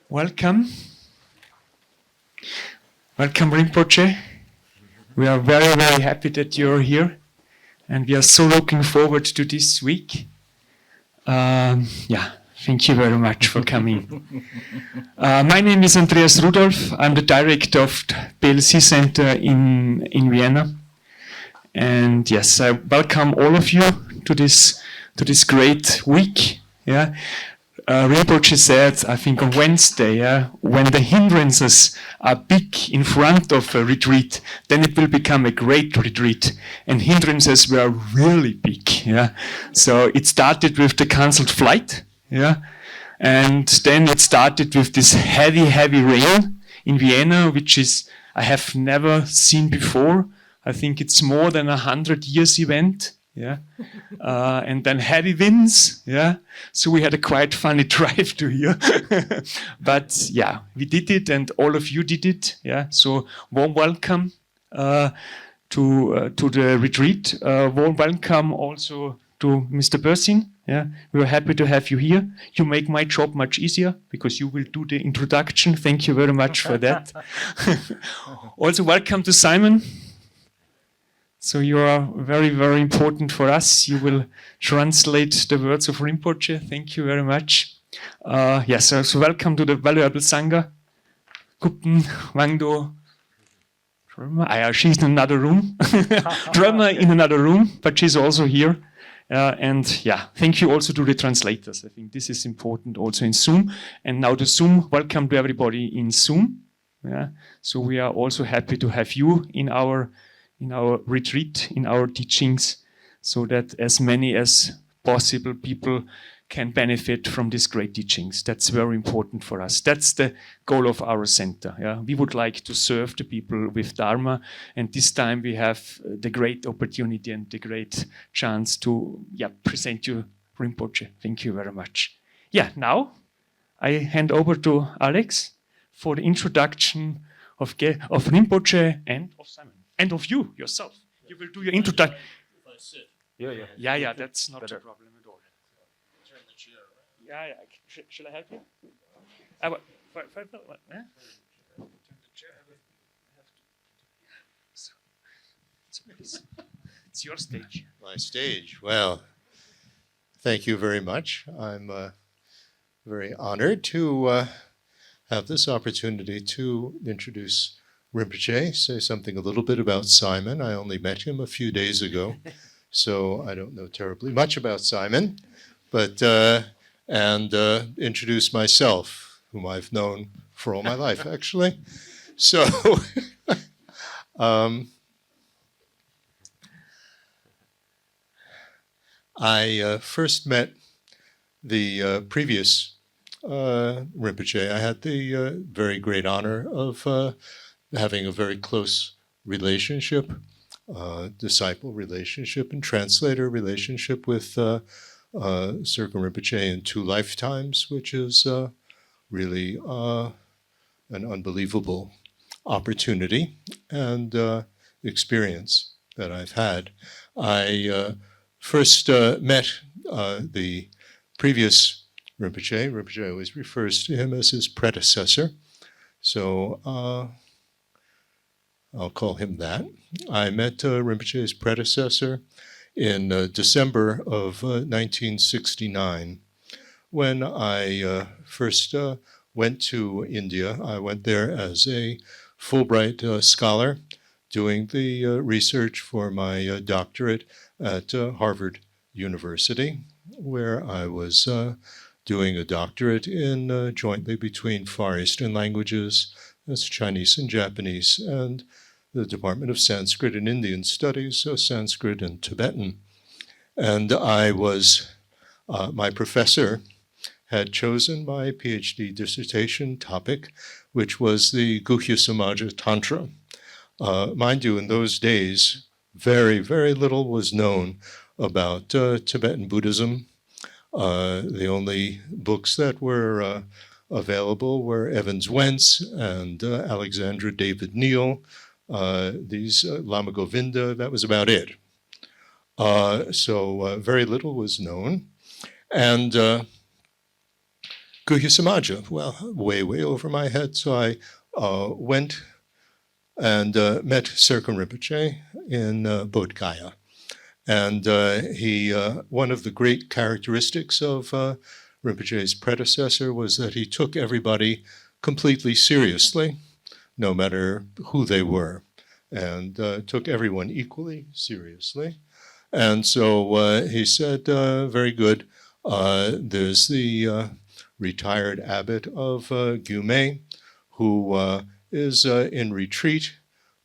Welcome. Welcome, Rinpoche. We are very, very happy that you're here. And we are so looking forward to this week. Thank you very much for coming. My name is Andreas Rudolph. I'm the director of the PLC Center in Vienna. And yes, I welcome all of you to this great week. Yeah. Rinpoche said, I think on Wednesday, when the hindrances are big in front of a retreat, then it will become a great retreat. And hindrances were really big. Yeah. So it started with the cancelled flight. Yeah. And then it started with this heavy, heavy rain in Vienna, which is I have never seen before. I think it's more than 100 years event. Yeah, and then heavy winds. Yeah, so we had a quite funny drive to here, but yeah, we did it, and all of you did it. Yeah, so warm welcome to the retreat. Warm welcome also to Mr. Bersin. Yeah, we are happy to have you here. You make my job much easier because you will do the introduction. Thank you very much for that. Also, welcome to Simon. So you are very, very important for us. You will translate the words of Rinpoche. Thank you very much. So welcome to the valuable Sangha. Guten, Wangdo, she's in another room. Drama in another room, but she's also here. Thank you also to the translators. I think this is important also in Zoom. And now the Zoom, welcome to everybody in Zoom. Yeah. So we are also happy to have you in our retreat, in our teachings, so that as many as possible people can benefit from these great teachings. That's very important for us. That's the goal of our center. Yeah? We would like to serve the people with Dharma, and this time we have the great opportunity and the great chance to present you Rinpoche. Thank you very much. Yeah, now I hand over to Alex for the introduction of Rinpoche and of Simon. And of you, yourself. You will do your introduction. If I sit. Yeah, that's not a problem at all. Turn the chair, right? Yeah. Shall I help you? Turn the chair. It's your stage. My stage. Well, thank you very much. I'm very honored to have this opportunity to introduce Rinpoche, say something a little bit about Simon. I only met him a few days ago, so I don't know terribly much about Simon, but introduce myself, whom I've known for all my life, actually. So, I first met the previous Rinpoche. I had the very great honor of having a very close relationship, disciple relationship and translator relationship with Serkong Rinpoche in 2 lifetimes, which is really an unbelievable opportunity and experience that I've had. I first met the previous Rinpoche. Rinpoche always refers to him as his predecessor. So I'll call him that. I met Rinpoche's predecessor in December of 1969. When I first went to India, I went there as a Fulbright scholar doing the research for my doctorate at Harvard University, where I was doing a doctorate in jointly between Far Eastern languages, that's Chinese and Japanese, and the Department of Sanskrit and Indian Studies, so Sanskrit and Tibetan. And I was, my professor had chosen my PhD dissertation topic, which was the Guhya Samaja Tantra. Mind you, in those days, very, very little was known about Tibetan Buddhism. The only books that were available were Evans Wentz and Alexandra David Neal, these Lama Govinda, that was about it. So very little was known. And Guhya Samaja. Well, way over my head. So I went and met Serkong Rinpoche in Bodh Gaya. And one of the great characteristics of Rinpoche's predecessor was that he took everybody completely seriously, no matter who they were, and took everyone equally seriously. And so he said, very good, there's the retired abbot of Gyumé, who is in retreat,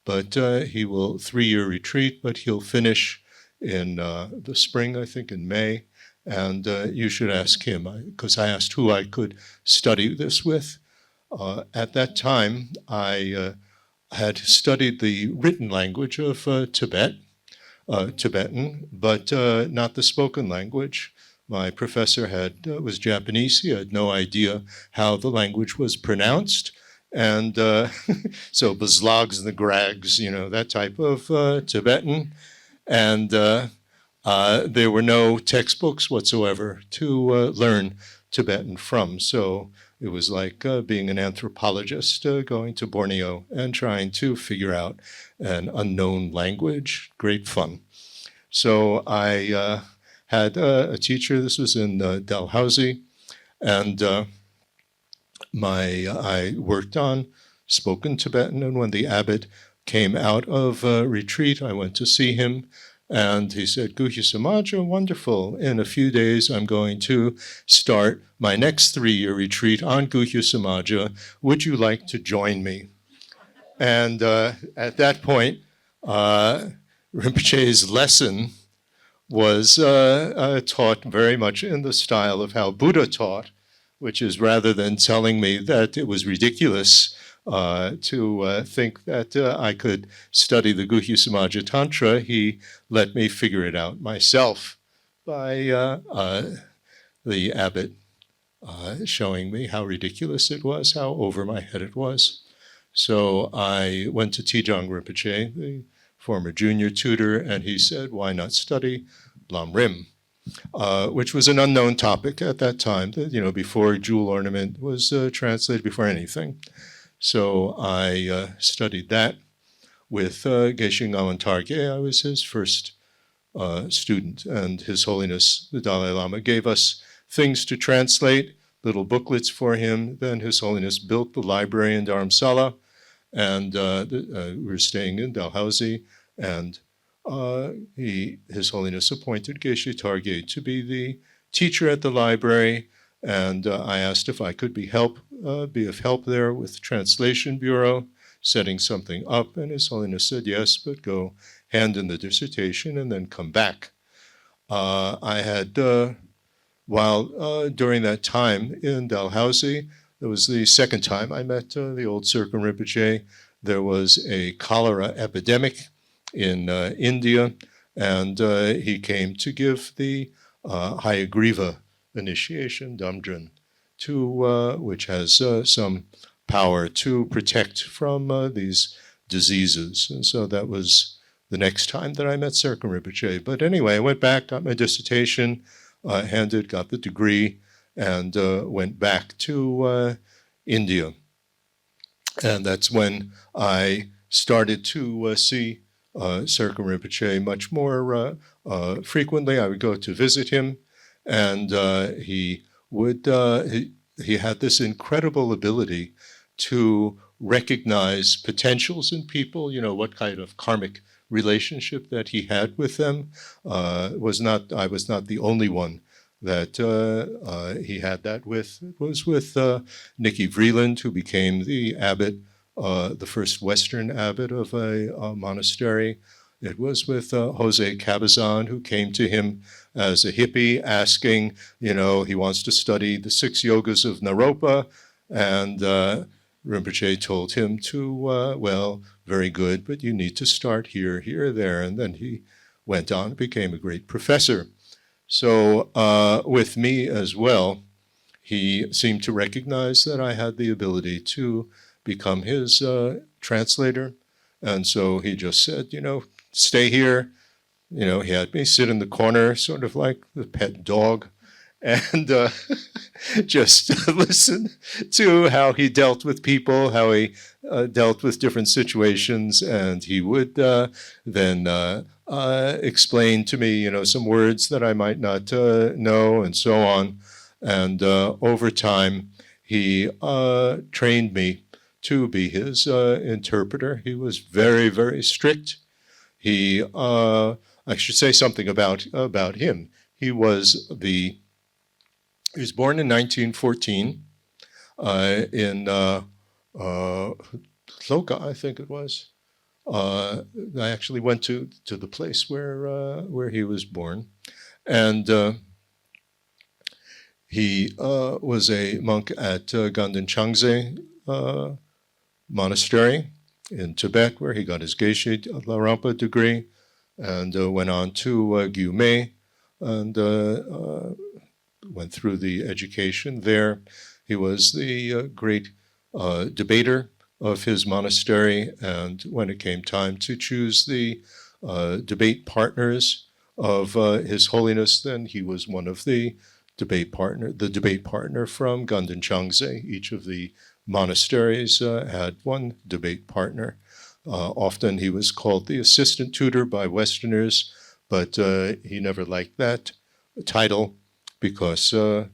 but he will 3-year retreat, but he'll finish in the spring, I think in May. And you should ask him, because I asked who I could study this with. At that time, I had studied the written language of Tibetan, but not the spoken language. My professor was Japanese. He had no idea how the language was pronounced. And so Bazlags and the Grags, that type of Tibetan. And there were no textbooks whatsoever to learn Tibetan from. So it was like being an anthropologist going to Borneo and trying to figure out an unknown language. Great fun. So I had a teacher. This was in Dalhousie. And I worked on spoken Tibetan. And when the abbot came out of retreat, I went to see him. And he said, Guhya Samaja, wonderful. In a few days, I'm going to start my next 3-year retreat on Guhya Samaja. Would you like to join me? And at that point, Rinpoche's lesson was taught very much in the style of how Buddha taught, which is rather than telling me that it was ridiculous to think that I could study the Guhya Samaja Tantra, he let me figure it out myself by the abbot showing me how ridiculous it was, how over my head it was. So I went to Tijang Rinpoche, the former junior tutor, and he said, why not study Lam Rim? Which was an unknown topic at that time, before jewel ornament was translated, before anything. So I studied that with Geshe Ngawang Targe. I was his first student, and His Holiness the Dalai Lama gave us things to translate, little booklets for him. Then His Holiness built the library in Dharamsala, and we were staying in Dalhousie, and His Holiness appointed Geshe Targe to be the teacher at the library, and I asked if I could be of help there with the Translation Bureau, setting something up, and His Holiness said yes, but go hand in the dissertation and then come back. I had, during that time in Dalhousie, it was the second time I met the old Serkong Rinpoche. There was a cholera epidemic in India, and he came to give the Hayagriva initiation, Damdran, which has some power to protect from these diseases. And so that was the next time that I met Serkong Rinpoche. But anyway, I went back, got my dissertation, got the degree, and went back to India. And that's when I started to see Serkong Rinpoche much more frequently. I would go to visit him, and he had this incredible ability to recognize potentials in people, what kind of karmic relationship that he had with them. I was not the only one that he had that with. It was with Nicky Vreeland, who became the abbot, the first Western abbot of a monastery. It was with Jose Cabazon, who came to him as a hippie asking, he wants to study the 6 yogas of Naropa. And Rinpoche told him to, very good, but you need to start here, here, there. And then he went on and became a great professor. So with me as well, he seemed to recognize that I had the ability to become his translator. And so he just said, stay here. He had me sit in the corner, sort of like the pet dog. and just listen to how he dealt with people, how he dealt with different situations, and he would then explain to me, some words that I might not know, and so on. And over time, he trained me to be his interpreter. He was very, very strict. I should say something about him. He was born in 1914 in Loka, I think it was. I actually went to the place where he was born, and he was a monk at Ganden Changze Monastery in Tibet, where he got his Geshe Larampa degree, and went on to Gyume, and went through the education there. He was the great debater of his monastery, and when it came time to choose the debate partners of His Holiness, then he was one of the debate partner from Ganden Changze. Each of the monasteries had one debate partner. Often he was called the assistant tutor by Westerners, but he never liked that title because it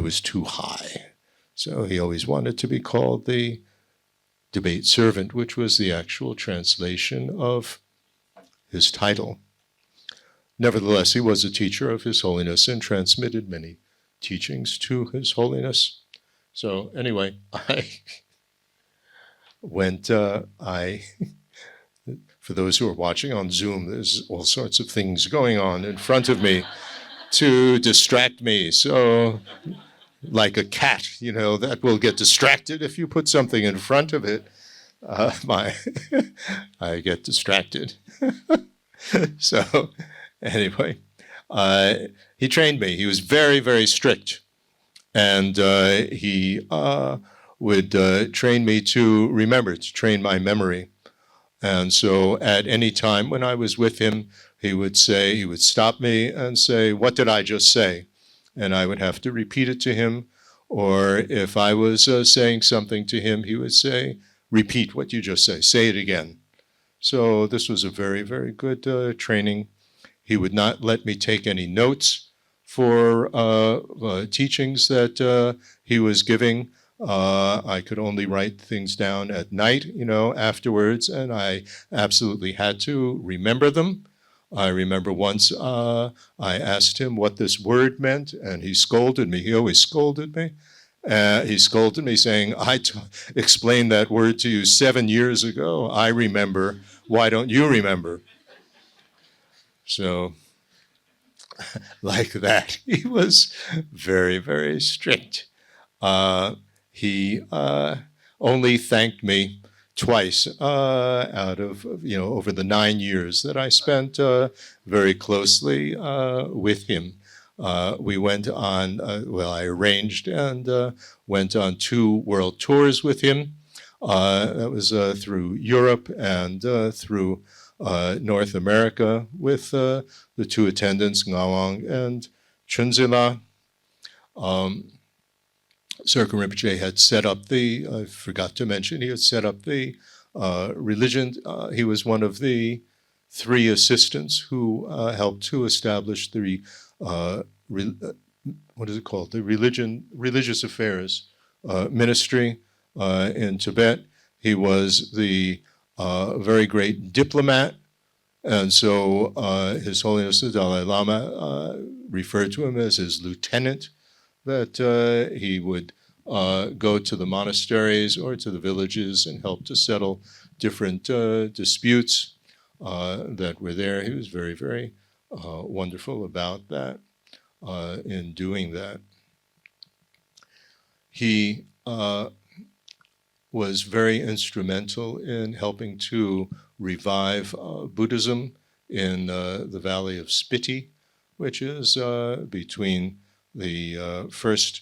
was too high. So he always wanted to be called the debate servant, which was the actual translation of his title. Nevertheless, he was a teacher of His Holiness and transmitted many teachings to His Holiness. So anyway, I went, for those who are watching on Zoom, there's all sorts of things going on in front of me to distract me. So like a cat, that will get distracted if you put something in front of it. I get distracted. So anyway, he trained me. He was very, very strict. And he would train me to train my memory. And so at any time when I was with him, he would stop me and say, "What did I just say?" And I would have to repeat it to him. Or if I was saying something to him, he would say, "Repeat what you just say it again." So this was a very, very good training. He would not let me take any notes for teachings that he was giving. I could only write things down at night, afterwards, and I absolutely had to remember them. I remember once I asked him what this word meant, and he scolded me. He always scolded me. He scolded me saying, "I explained that word to you 7 years ago. I remember. Why don't you remember?" So like that. He was very, very strict. He only thanked me twice out of, over the 9 years that I spent very closely with him. We went on, I arranged and went on 2 world tours with him. That was through Europe and through North America with the 2 attendants, Ngawang and Chunzila. Serkong Rinpoche had set up I forgot to mention, he had set up the religion. He was one of the 3 assistants who helped to establish the, what is it called? The religious affairs ministry in Tibet. He was the very great diplomat, and so His Holiness the Dalai Lama referred to him as his lieutenant, that he would go to the monasteries or to the villages and help to settle different disputes that were there. He was very, very wonderful about that, in doing that. He was very instrumental in helping to revive Buddhism in the valley of Spiti, which is between the first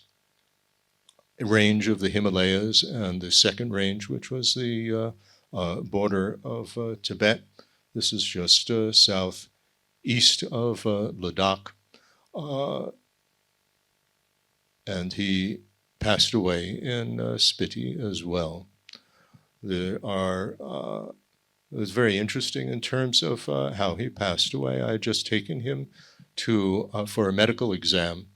range of the Himalayas and the second range, which was the border of Tibet. This is just southeast of Ladakh. and he passed away in Spiti as well. It was very interesting in terms of how he passed away. I had just taken him for a medical exam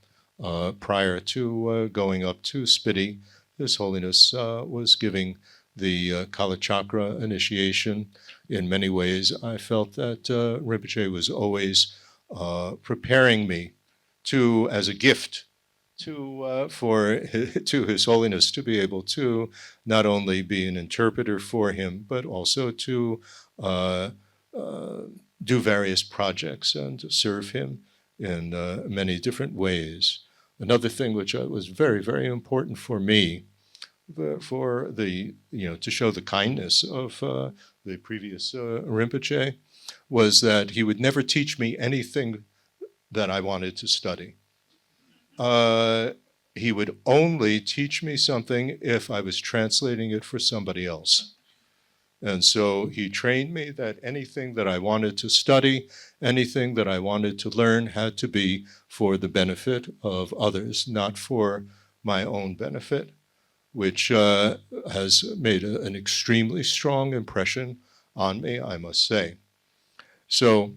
prior to going up to Spiti. His Holiness was giving the Kala Chakra initiation. In many ways, I felt that Rinpoche was always preparing me as a gift to His Holiness, to be able to not only be an interpreter for him, but also to do various projects and serve him in many different ways. Another thing which was very, very important for me, to show the kindness of the previous Rinpoche, was that he would never teach me anything that I wanted to study. He would only teach me something if I was translating it for somebody else. And so he trained me that anything that I wanted to study, anything that I wanted to learn, had to be for the benefit of others, not for my own benefit, which has made an extremely strong impression on me, I must say. So,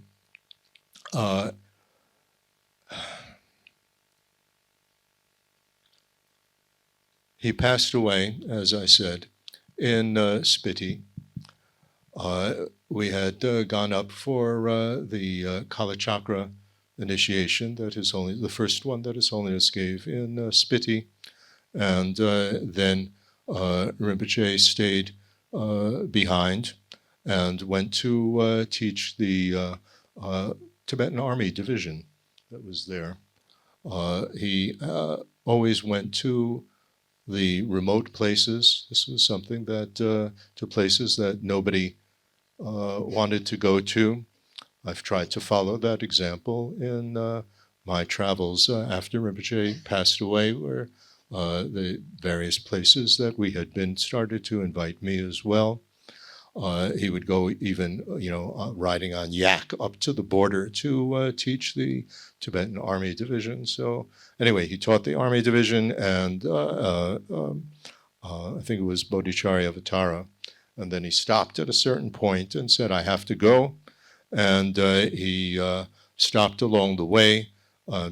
he passed away, as I said, in Spiti. We had gone up for the Kala Chakra initiation, the first one that His Holiness gave in Spiti. And then Rinpoche stayed behind and went to teach the Tibetan Army Division that was there. He always went to the remote places. This was something that, to places that nobody wanted to go to. I've tried to follow that example in my travels after Rinpoche passed away, where the various places that we had been started to invite me as well. He would go even, riding on yak up to the border to teach the Tibetan Army Division. So anyway, he taught the Army Division, and I think it was Bodhicharya Avatara. And then he stopped at a certain point and said, I have to go. And he stopped along the way,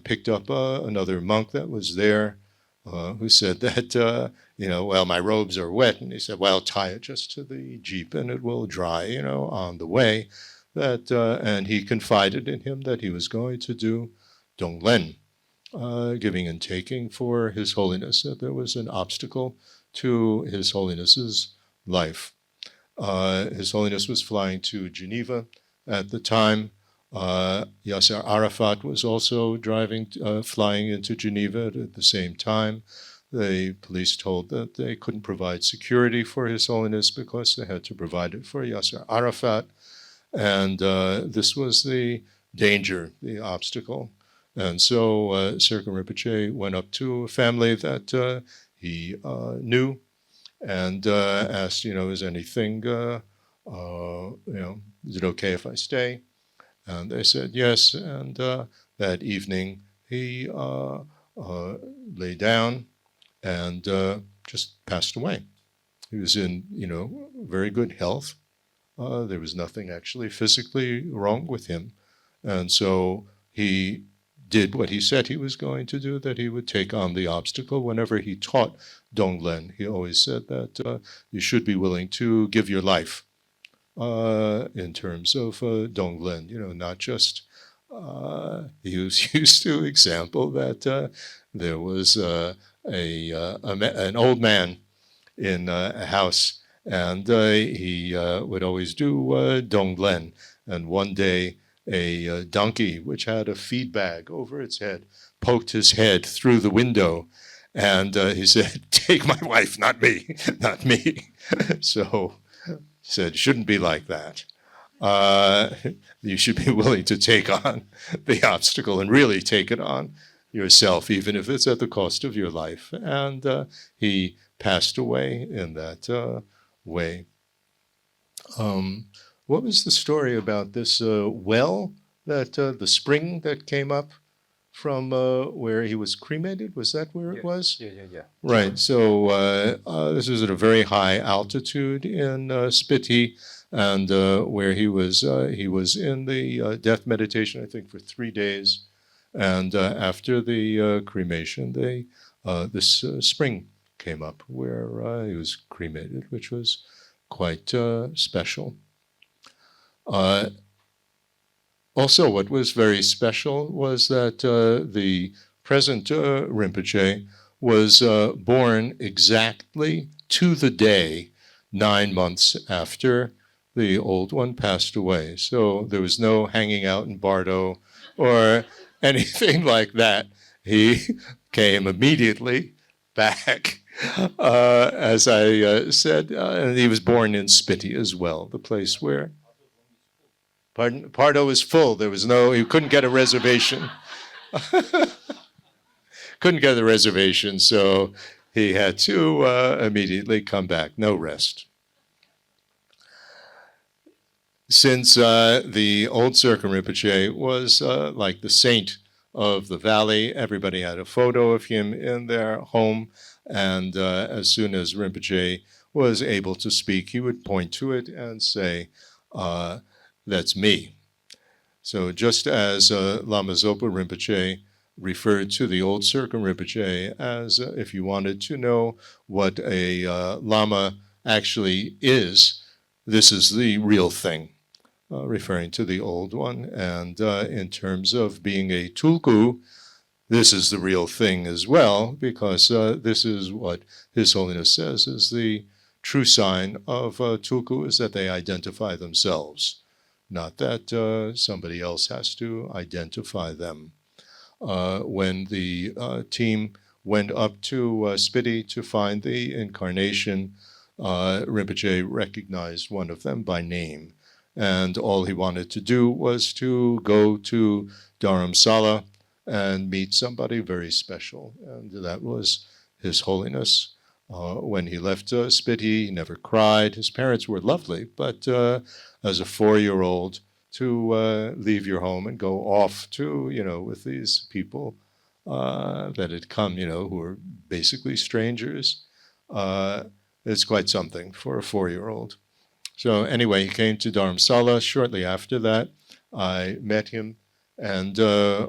picked up another monk that was there, who said that, well, my robes are wet. And he said, well, tie it just to the jeep and it will dry, on the way. And he confided in him that he was going to do Donglen, giving and taking for His Holiness, that there was an obstacle to His Holiness's life. His Holiness was flying to Geneva at the time. Yasser Arafat was also flying into Geneva at the same time. The police told that they couldn't provide security for His Holiness because they had to provide it for Yasser Arafat. And this was the danger, the obstacle. And so Serkong Rinpoche went up to a family that he knew and asked, is anything, is it okay if I stay? And they said yes. And that evening he lay down and just passed away. He was in, very good health. There was nothing actually physically wrong with him. And so he did what he said he was going to do, that he would take on the obstacle. Whenever he taught Donglen, he always said that you should be willing to give your life in terms of Donglen, not just, he was used to example that there was an old man in a house, and he would always do Donglen. And one day, a donkey, which had a feed bag over its head, poked his head through the window, and he said, "Take my wife, not me, not me." So he said, "Shouldn't be like that. You should be willing to take on the obstacle and really take it on yourself, even if it's at the cost of your life." And he passed away in that way. What was the story about this well, that the spring that came up from where he was cremated. Was that where it was? Yeah. Right. So this is at a very high altitude in Spiti, and where he was in the death meditation, I think, for 3 days, and after the cremation, this spring came up where he was cremated, which was quite special. Also, what was very special was that the present Rinpoche was born exactly to the day 9 months after the old one passed away. So there was no hanging out in Bardo or anything like that. He came immediately back, as I said, and he was born in Spiti as well, the place where... Pardon? Pardo was full. There was you couldn't get a reservation. Couldn't get the reservation, so he had to immediately come back. No rest. Since the old Serkong Rinpoche was like the saint of the valley, everybody had a photo of him in their home, and as soon as Rinpoche was able to speak, he would point to it and say, that's me. So just as Lama Zopa Rinpoche referred to the old Serkong Rinpoche as if you wanted to know what a Lama actually is, this is the real thing, referring to the old one. And in terms of being a tulku, this is the real thing as well, because this is what His Holiness says is the true sign of tulku, is that they identify themselves. Not that somebody else has to identify them. When the team went up to Spiti to find the incarnation, Rinpoche recognized one of them by name. And all he wanted to do was to go to Dharamsala and meet somebody very special. And that was His Holiness. When he left Spiti, he never cried. His parents were lovely, but as a 4-year-old, to leave your home and go off to, with these people that had come, who were basically strangers, it's quite something for a 4-year-old. So anyway, he came to Dharamsala. Shortly after that, I met him. And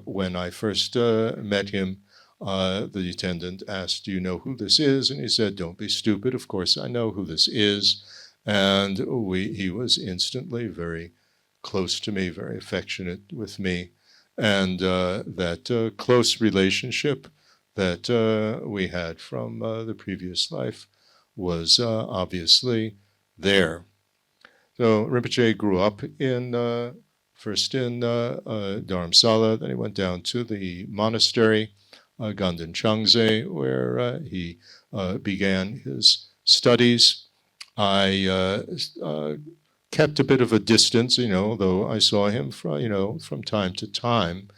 when I first met him, the attendant asked, do you know who this is? And he said, don't be stupid. Of course, I know who this is. And he was instantly very close to me, very affectionate with me. And that close relationship that we had from the previous life was obviously there. So Rinpoche grew up first in Dharamsala, then he went down to the monastery, Ganden Changze, where he began his studies. I kept a bit of a distance, though I saw him from time to time,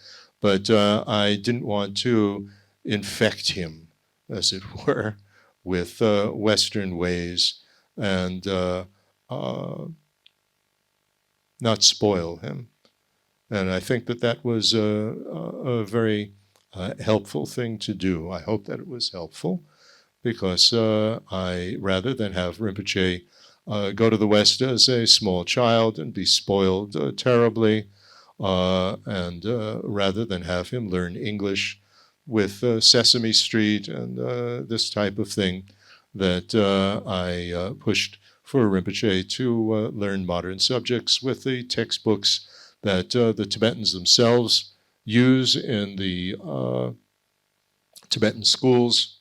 but I didn't want to infect him, as it were, with Western ways and not spoil him. And I think that was a very helpful thing to do. I hope that it was helpful, because I, rather than have Rinpoche go to the West as a small child and be spoiled terribly, and rather than have him learn English with Sesame Street and this type of thing, that I pushed for Rinpoche to learn modern subjects with the textbooks that the Tibetans themselves use in the Tibetan schools.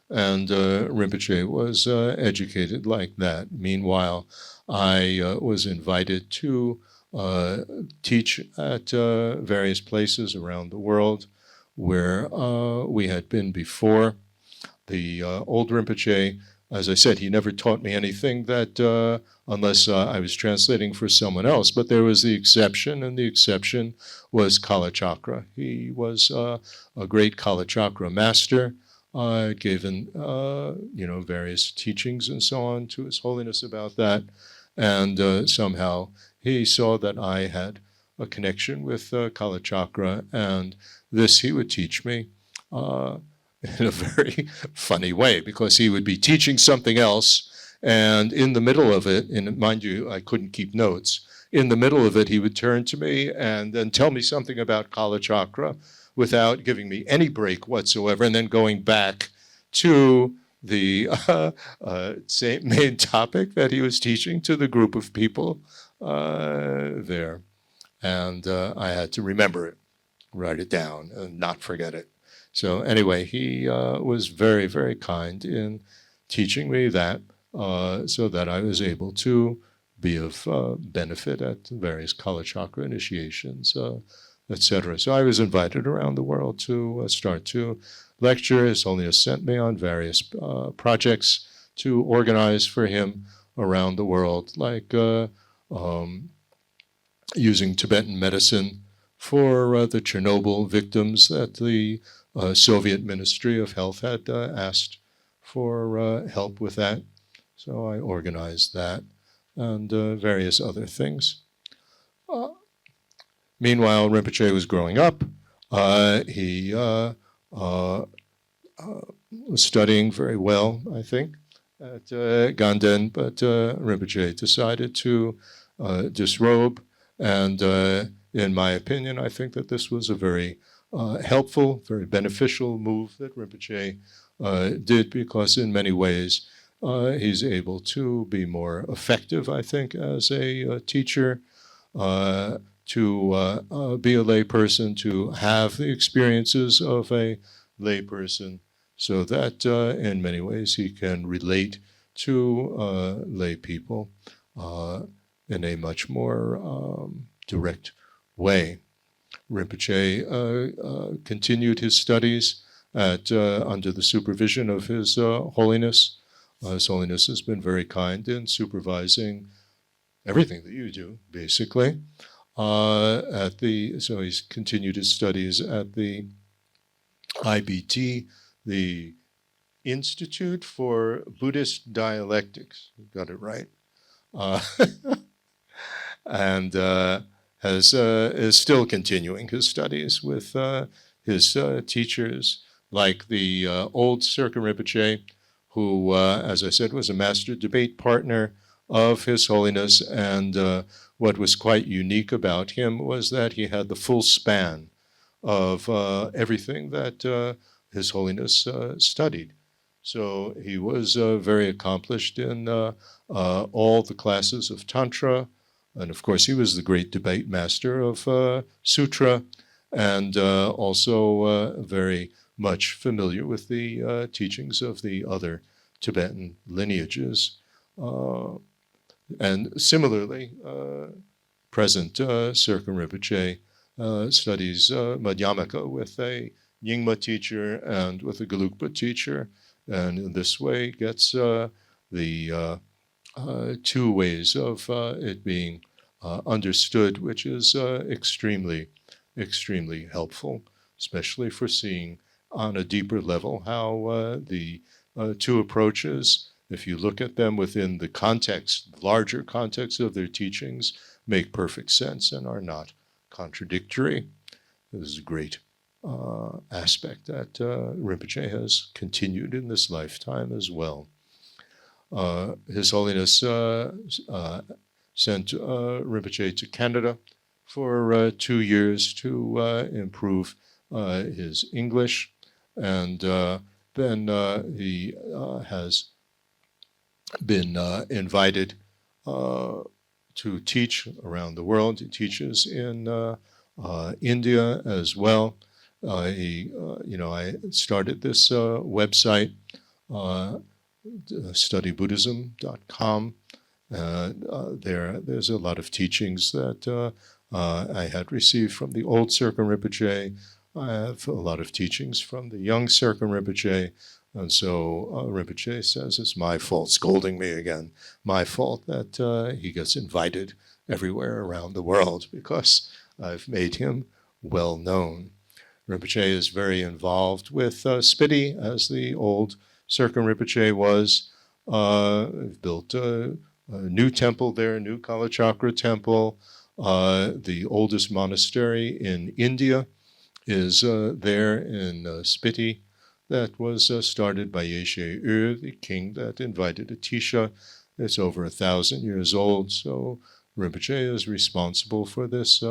And Rinpoche was educated like that. Meanwhile, I was invited to teach at various places around the world where we had been before. The old Rinpoche, as I said, he never taught me anything that unless I was translating for someone else. But there was the exception, and the exception was Kalachakra. He was a great Kalachakra master. Given various teachings and so on to His Holiness about that, and somehow he saw that I had a connection with Kalachakra, and this he would teach me in a very funny way, because he would be teaching something else, and in the middle of it, and mind you, I couldn't keep notes, in the middle of it, he would turn to me and then tell me something about Kalachakra without giving me any break whatsoever, and then going back to the same main topic that he was teaching to the group of people there. And I had to remember it, write it down, and not forget it. So anyway, he was very, very kind in teaching me that, so that I was able to be of benefit at various Kalachakra initiations, etc. So I was invited around the world to start to lecture. His Holiness sent me on various projects to organize for him around the world, like using Tibetan medicine for the Chernobyl victims that the Soviet Ministry of Health had asked for help with that. So I organized that and various other things. Meanwhile, Rinpoche was growing up. He was studying very well, I think, at Ganden, but Rinpoche decided to disrobe. And in my opinion, I think that this was a very helpful, very beneficial move that Rinpoche did, because in many ways he's able to be more effective, I think, as a teacher, to be a lay person, to have the experiences of a lay person, so that in many ways he can relate to lay people in a much more direct way. Rinpoche continued his studies under the supervision of His Holiness. His Holiness has been very kind in supervising everything that you do, basically. So he's continued his studies at the IBT, the Institute for Buddhist Dialectics. Got it right. And is still continuing his studies with his teachers, like the old Serkong Rinpoche, who, as I said, was a master debate partner of His Holiness. And what was quite unique about him was that he had the full span of everything that His Holiness studied. So he was very accomplished in all the classes of Tantra. And of course, he was the great debate master of Sutra, and also very much familiar with the teachings of the other Tibetan lineages. And similarly, present Serkong Rinpoche studies Madhyamaka with a Nyingma teacher and with a Gelugpa teacher, and in this way gets the two ways of it being understood, which is extremely, extremely helpful, especially for seeing on a deeper level how the two approaches, if you look at them within the context, larger context of their teachings, make perfect sense and are not contradictory. This is a great aspect that Rinpoche has continued in this lifetime as well. His Holiness sent Rinpoche to Canada for 2 years to improve his English, and then he has been invited to teach around the world. He teaches in India as well. I started this website, studybuddhism.com. There's a lot of teachings that I had received from the old Serkong Rinpoche. I have a lot of teachings from the young Serkong Rinpoche. And so Rinpoche says it's my fault, scolding me again, my fault that he gets invited everywhere around the world because I've made him well known. Rinpoche is very involved with Spiti, as the old Serkong Rinpoche was. We've built a new temple there, a new Kalachakra temple. The oldest monastery in India is there in Spiti, that was started by Yeshe Ur, the king that invited Atisha. It's over 1,000 years old, so Rinpoche is responsible for this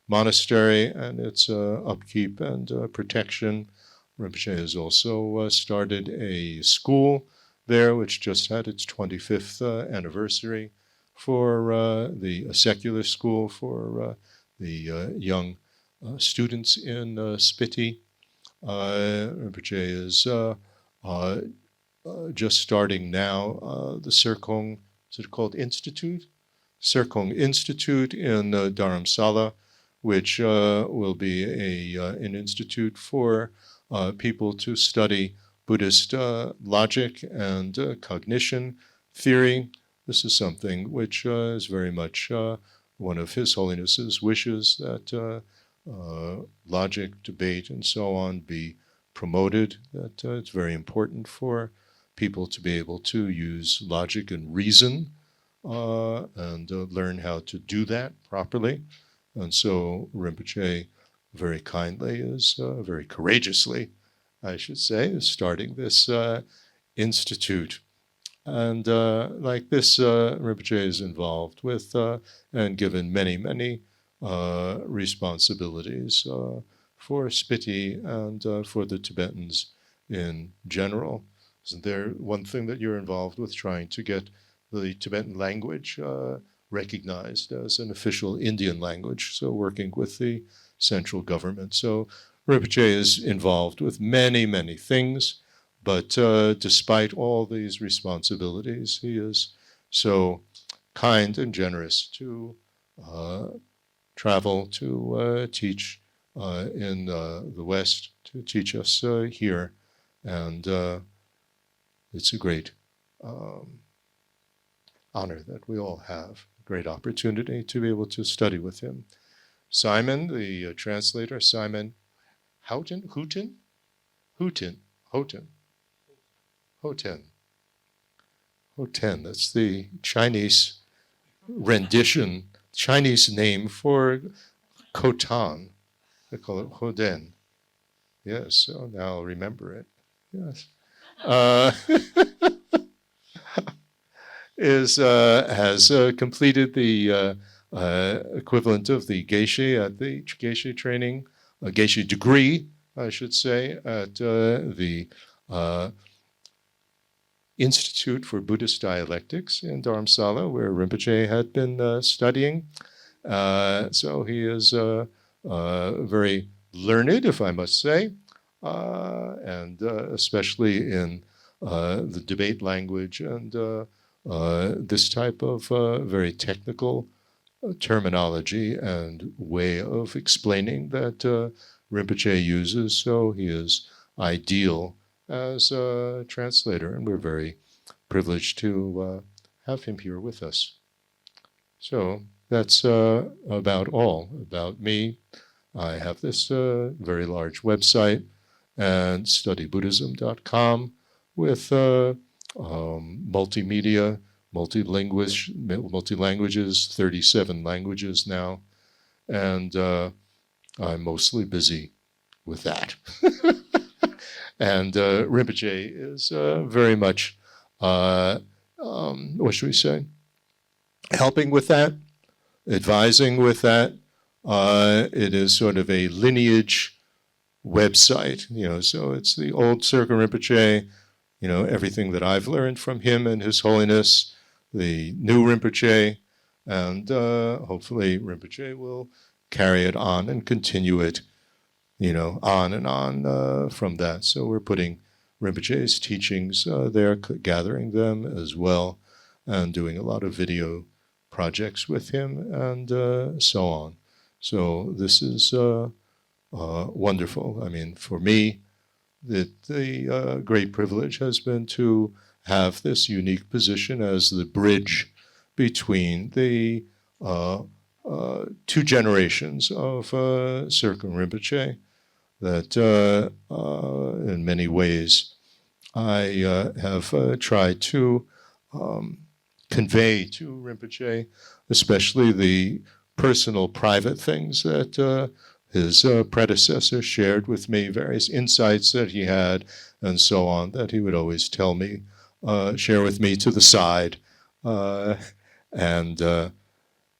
monastery and its upkeep and protection. Rinpoche has also started a school there, which just had its 25th anniversary for a secular school for the young students in Spiti. Rinpoche is just starting now the Serkong, is it called Institute? Serkong Institute in Dharamsala, which will be an institute for people to study Buddhist logic and cognition theory. This is something which is very much one of His Holiness's wishes, that logic, debate, and so on be promoted, that it's very important for people to be able to use logic and reason and learn how to do that properly. And so Rinpoche very kindly is, very courageously, I should say, is starting this institute. And like this, Rinpoche is involved with and given many, many responsibilities for Spiti and for the Tibetans in general. Isn't there one thing that you're involved with, trying to get the Tibetan language recognized as an official Indian language, so working with the central government. So Rinpoche is involved with many, many things, but despite all these responsibilities, he is so kind and generous to travel to teach in the West, to teach us here. And it's a great honor that we all have, a great opportunity to be able to study with him. Simon, the translator, Simon Houghton, that's the Chinese rendition, Chinese name for Khotan. They call it Hoden. Yes, so now I'll remember it. Yes. Has completed the equivalent of the Geshe at the Geshe training, a Geshe degree, I should say, at the Institute for Buddhist Dialectics in Dharamsala, where Rinpoche had been studying. So he is very learned, if I must say, and especially in the debate language and this type of very technical terminology and way of explaining that Rinpoche uses. So he is ideal as a translator, and we're very privileged to have him here with us. So that's about all about me. I have this very large website, and studybuddhism.com, with multimedia, multi-languages, 37 languages now, and I'm mostly busy with that. And Rinpoche is very much, what should we say, helping with that, advising with that. It is sort of a lineage website, so it's the old Serkong Rinpoche, everything that I've learned from him and His Holiness, the new Rinpoche, and hopefully Rinpoche will carry it on and continue it, on and on from that. So we're putting Rinpoche's teachings there, gathering them as well, and doing a lot of video projects with him, and so on. So this is wonderful. I mean, for me, the great privilege has been to have this unique position as the bridge between the two generations of Serkong Rinpoche, that in many ways I have tried to convey to Rinpoche, especially the personal, private things that his predecessor shared with me, various insights that he had, and so on, that he would always tell me, share with me to the side. And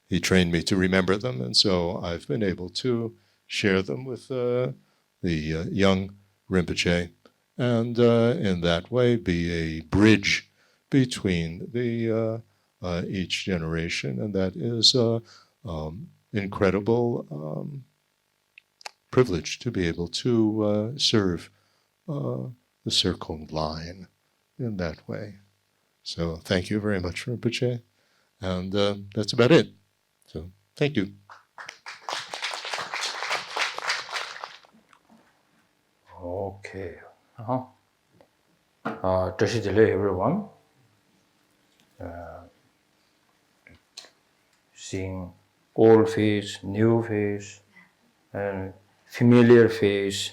he trained me to remember them, and so I've been able to share them with the young Rinpoche, and in that way be a bridge between the each generation, and that is incredible privilege to be able to serve the Serkong line in that way. So thank you very much, Rinpoche, and that's about it. So thank you. Okay. Tashidele, everyone. Seeing old face, new face, and familiar face,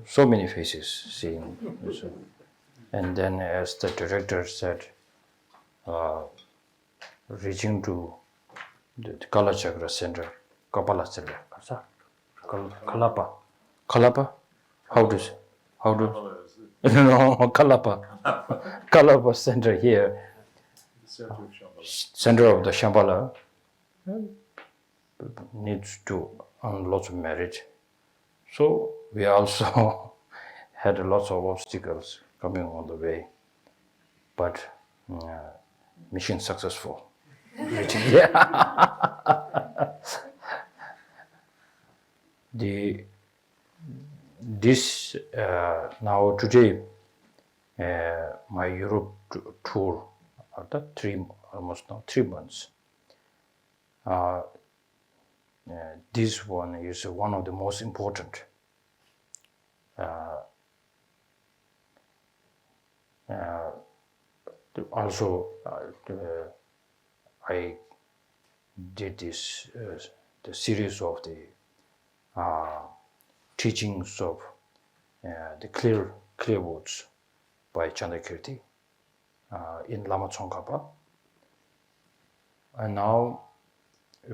so many faces seeing. And then, as the director said, reaching to the Kala Chakra Center, Kapala Center, Kalapa. Kalapa? How do no, Kalapa. Kalapa Center here, center of the Shambhala, needs to earn lots of merit. So we also had lots of obstacles coming on the way, but mission successful. Now today, my Europe tour, after almost now 3 months. This one is one of the most important. Also, I did this the series of the teachings of the clear words by Chandrakirti in Lama Tsongkhapa. And now,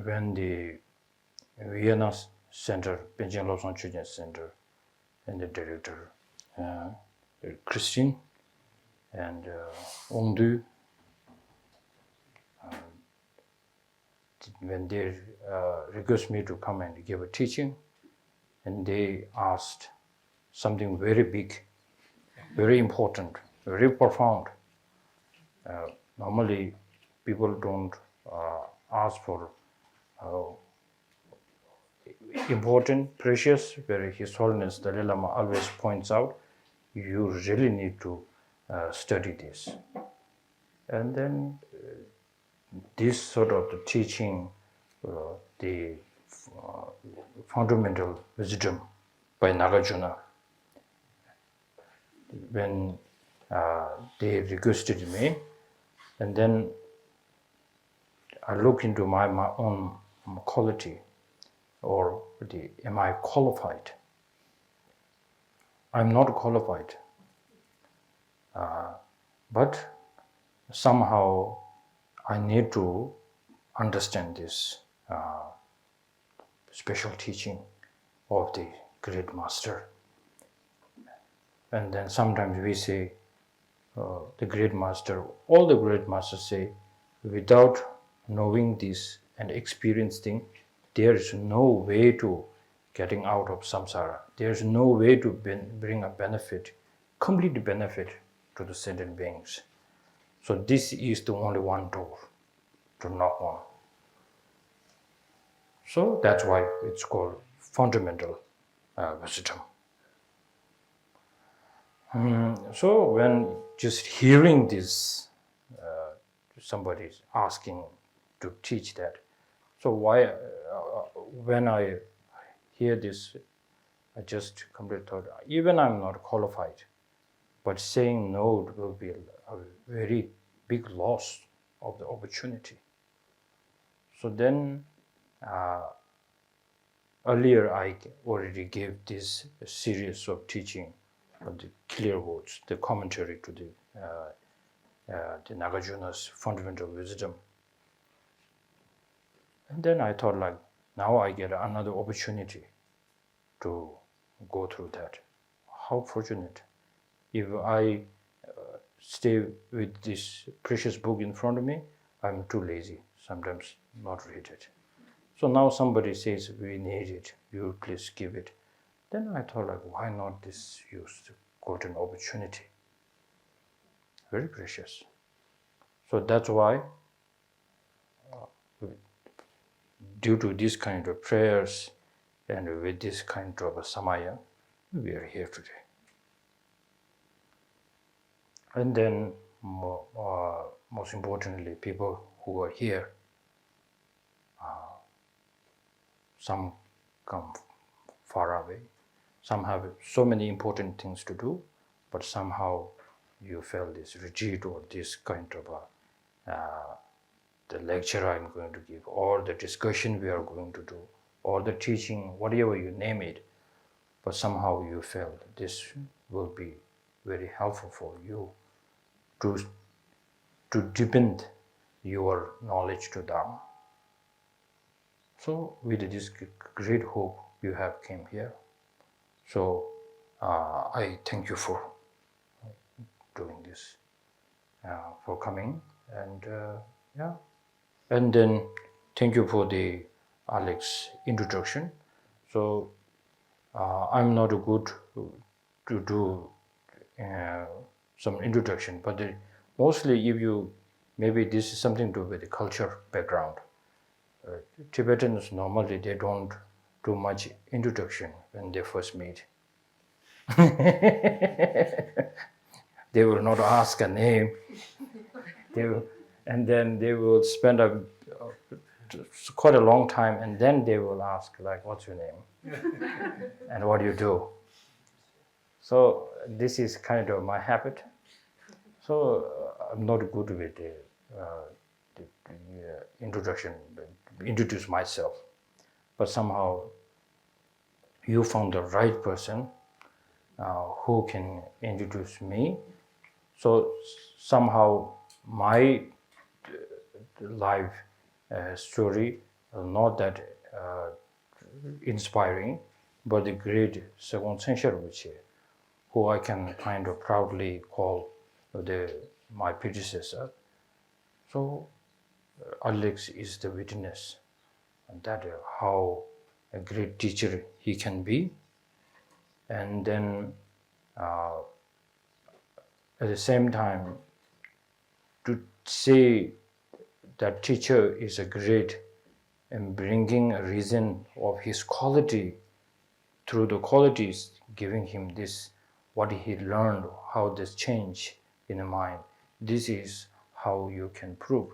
when the Vienna Center, Beijing Lobsang Chujin Center, and the director Christine and Ongdu, when they requested me to come and give a teaching, and they asked something very big, very important, very profound. Normally, people don't ask for important, precious, where His Holiness Dalai Lama always points out, you really need to study this. And then this sort of the teaching, the fundamental wisdom by Nagarjuna, when they requested me, and then I look into my own quality, or am I qualified? I'm not qualified, but somehow I need to understand this special teaching of the great master. And then sometimes we say, the great master, all the great masters say, without knowing this and experiencing, there is no way to getting out of samsara. There is no way to bring a benefit, complete benefit to the sentient beings. So this is the only one door to knock on. So that's why it's called fundamental wisdom. So when just hearing this, somebody is asking to teach that. So why, when I hear this, I just completely thought, even I'm not qualified, but saying no will be a very big loss of the opportunity. So then, earlier I already gave this series of teaching of the clear words, the commentary to the Nagarjuna's fundamental wisdom. And then I thought, like, now I get another opportunity to go through that. How fortunate. If I stay with this precious book in front of me, I'm too lazy, sometimes not read it. So now somebody says, we need it, you please give it. Then I thought, like, why not this use the golden opportunity? Very precious. So that's why, due to this kind of prayers and with this kind of samaya, we are here today. And then, most importantly, people who are here, some come far away, some have so many important things to do, but somehow you felt this retreat or this kind of the lecture I'm going to give, or the discussion we are going to do, or the teaching, whatever you name it, but somehow you felt this will be very helpful for you to deepen your knowledge to Dharma. So with this great hope you have came here. So I thank you for doing this, for coming, and yeah. And then thank you for the Alex introduction. So I'm not good to do some introduction, but mostly if you, maybe this is something to do with the culture background. Tibetans normally they don't do much introduction when they first meet. They will not ask a name. And then they will spend quite a long time, and then they will ask, like, what's your name? And what do you do? So this is kind of my habit. So I'm not good with the introduction, introduce myself. But somehow you found the right person who can introduce me. So somehow my life story, not that inspiring, but the great Serkong Tsenshab, who I can kind of proudly call my predecessor. So Alex is the witness, and that how a great teacher he can be. And then at the same time, to say that teacher is a great and bringing a reason of his quality through the qualities, giving him this, what he learned, how this change in the mind. This is how you can prove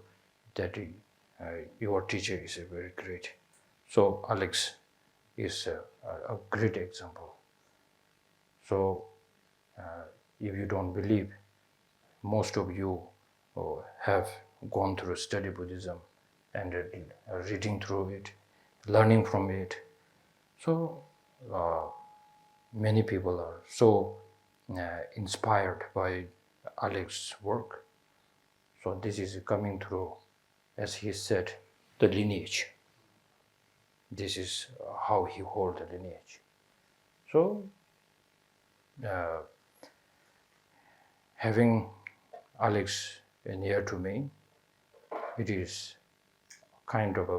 that your teacher is a very great. So Alex is a great example. So if you don't believe, most of you have gone through study Buddhism and reading through it, learning from it. So many people are so inspired by Alex's work. So this is coming through, as he said, the lineage. This is how he holds the lineage. So having Alex near to me, it is kind of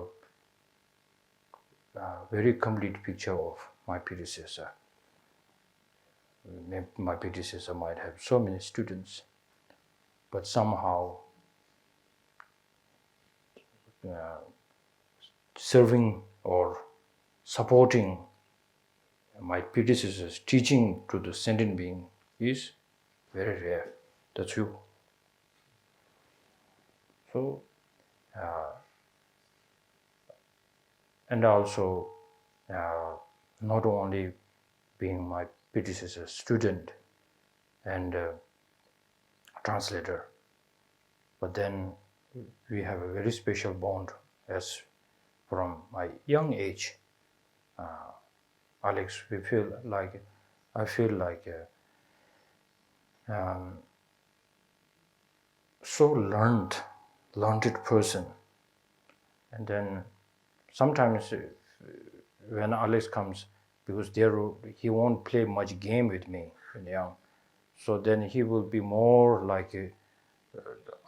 a very complete picture of my predecessor. My predecessor might have so many students, but somehow serving or supporting my predecessor's teaching to the sentient being is very rare. That's you. So, and also not only being my predecessor's student and translator, but then we have a very special bond as from my young age. Alex, I feel like so learned person, and then sometimes when Alex comes, because he won't play much game with me, so then he will be more like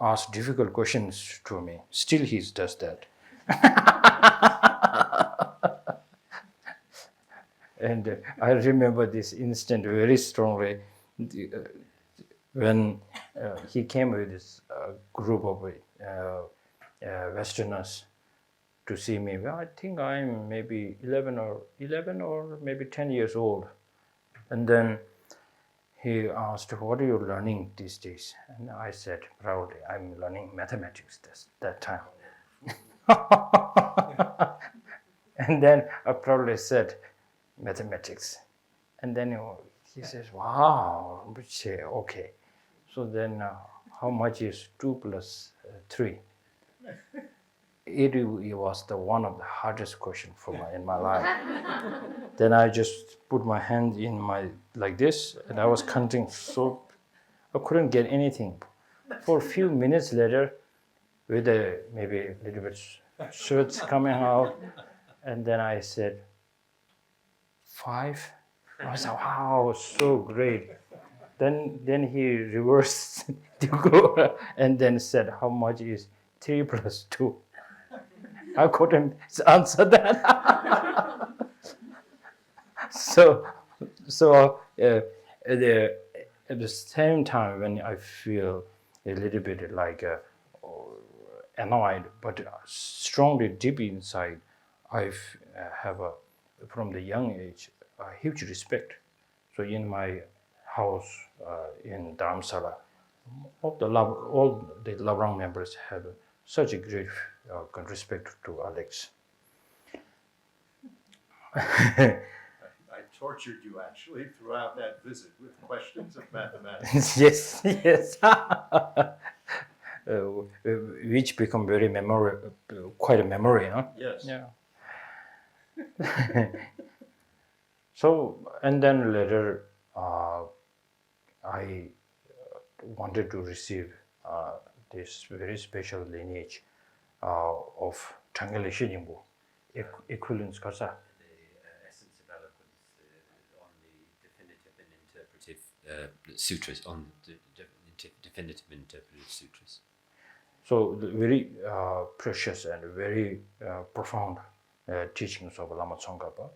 ask difficult questions to me. Still he does that. And I remember this instant very strongly when he came with this group of Westerners to see me. Well, I think I'm maybe 11 or maybe 10 years old. And then he asked, what are you learning these days? And I said proudly, I'm learning mathematics that time. And then I proudly said, mathematics. And then he says, wow, okay. So then how much is 2 plus 3? It was one of the hardest questions in my life. Then I just put my hand in like this, and I was counting, so I couldn't get anything. For a few minutes later, with maybe a little bit sweat coming out, and then I said, 5. I was like, wow, so great. Then he reversed to go and then said, how much is 3 plus 2? I couldn't answer that. So at the same time, when I feel a little bit like annoyed, but strongly deep inside, I have from the young age a huge respect. So in my house in Dharamsala, all the Labrang members have such a great respect to Alex. I tortured you actually throughout that visit with questions of mathematics. yes. Which become very quite a memory, huh? Yes. Yeah. So, and then later, I wanted to receive this very special lineage of Changyal Shijingbu, equivalence Kasa. The essence of eloquence on the definitive and interpretive sutras, on the definitive and interpretive sutras. So the very precious and very profound teachings of Lama Tsongkhapa.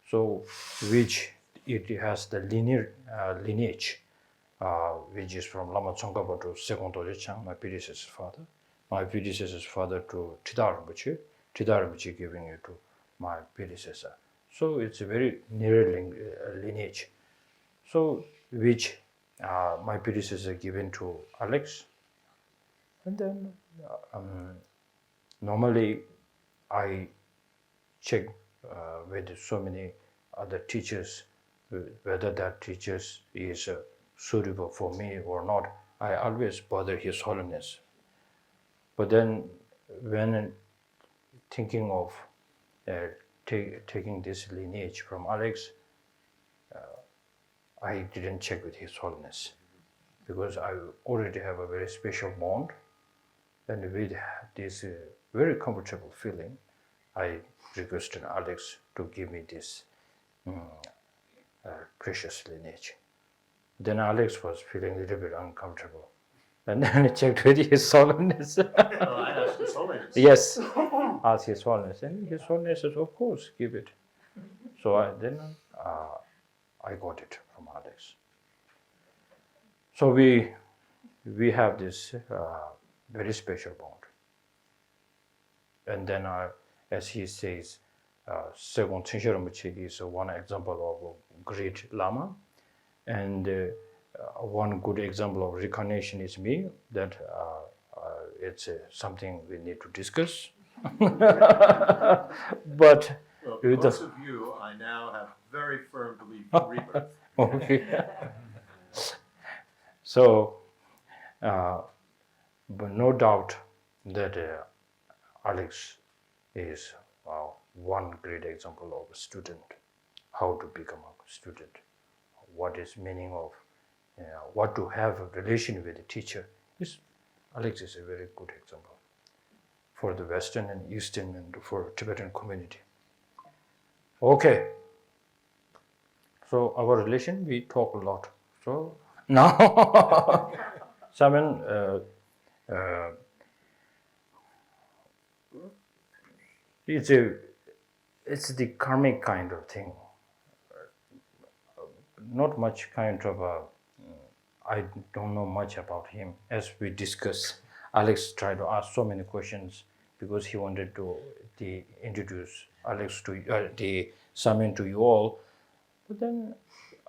So which it has the lineage, which is from Lama Tsongkhapa to Serkong Dorje Chang, my predecessor's father. My predecessor's father to Chidar Rinpoche giving it to my predecessor. So it's a very near lineage. So which my predecessor given to Alex. And then normally I check with so many other teachers whether that teachers is suitable for me or not. I always bother His Holiness. But then when thinking of taking this lineage from Alex, I didn't check with His Holiness because I already have a very special bond, and with this very comfortable feeling, I requested Alex to give me this precious lineage. Then Alex was feeling a little bit uncomfortable, and then I checked with His Holiness. I asked His Holiness. Yes, asked His Holiness, and His Holiness says, "Of course, give it." So I got it from Alex. So we have this very special bond. And then, as he says, Serkong Tsenshab is one example of great Lama, and one good example of reincarnation is me. That it's something we need to discuss. But well, because of you, I now have very firm belief in rebirth. Okay. So, but no doubt that Alex is one great example of a student, how to become a student, what is meaning of, what to have a relation with the teacher. Alex is a very good example. for the Western and Eastern and for Tibetan community. Okay. So our relation, we talk a lot. So now, Simon, it's the karmic kind of thing. Not much kind of I don't know much about him. As we discussed, Alex tried to ask so many questions because he wanted to introduce Alex to the Simon to you all. But then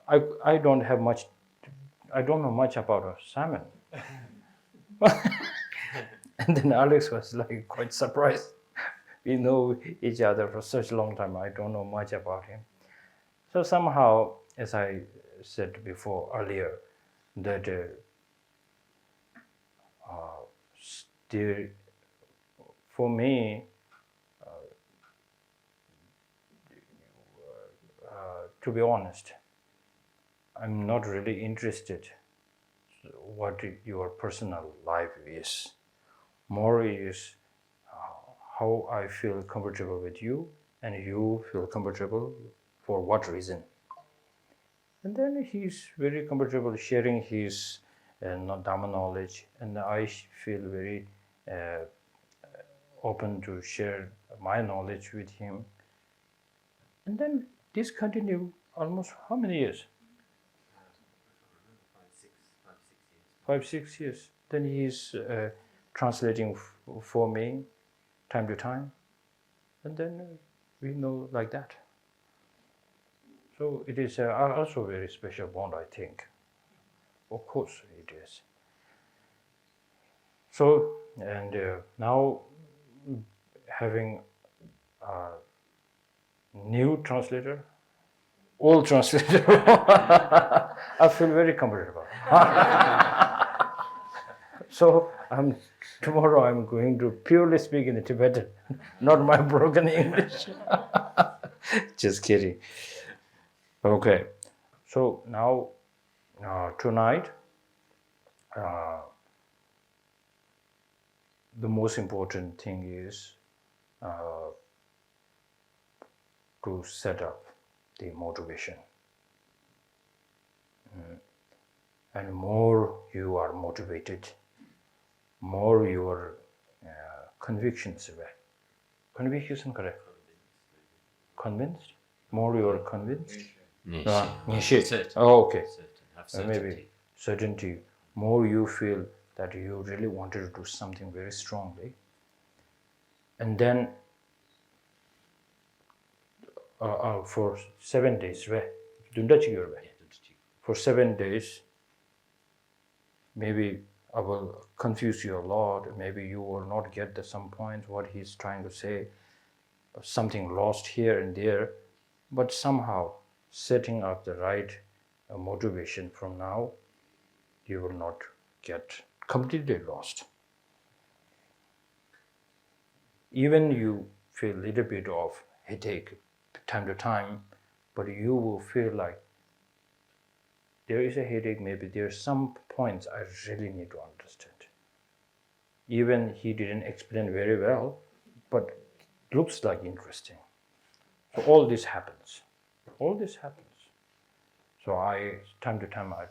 I don't know much about Simon. And then Alex was like quite surprised. We know each other for such a long time. I don't know much about him. So somehow, as I said before earlier, that for me, to be honest, I'm not really interested what your personal life is. More is how I feel comfortable with you and you feel comfortable for what reason. And then he's very comfortable sharing his Dhamma knowledge, and I feel very open to share my knowledge with him. And then this continued almost how many years? 5-6 years. Then he's translating for me time to time, and then we know like that. So it is also a very special bond, I think. Of course it is. So, and now having a new translator, old translator, I feel very comfortable. So tomorrow I'm going to purely speak in Tibetan, not my broken English. Just kidding. Okay, so now tonight, the most important thing is to set up the motivation. And more you are motivated, more your convictions are. Conviction, correct? Convinced? More you are convinced? Certain. Oh, okay. Certain. Have certainty. Maybe certainty. More you feel that you really wanted to do something very strongly. And then for 7 days, for 7 days, maybe I will confuse you a lot. Maybe you will not get some points what he's trying to say. Something lost here and there, but somehow setting up the right motivation from now, you will not get completely lost. Even you feel a little bit of headache time to time, but you will feel like there is a headache, maybe there are some points I really need to understand. Even he didn't explain very well, but looks like interesting. So all this happens. All this happens. So time to time, I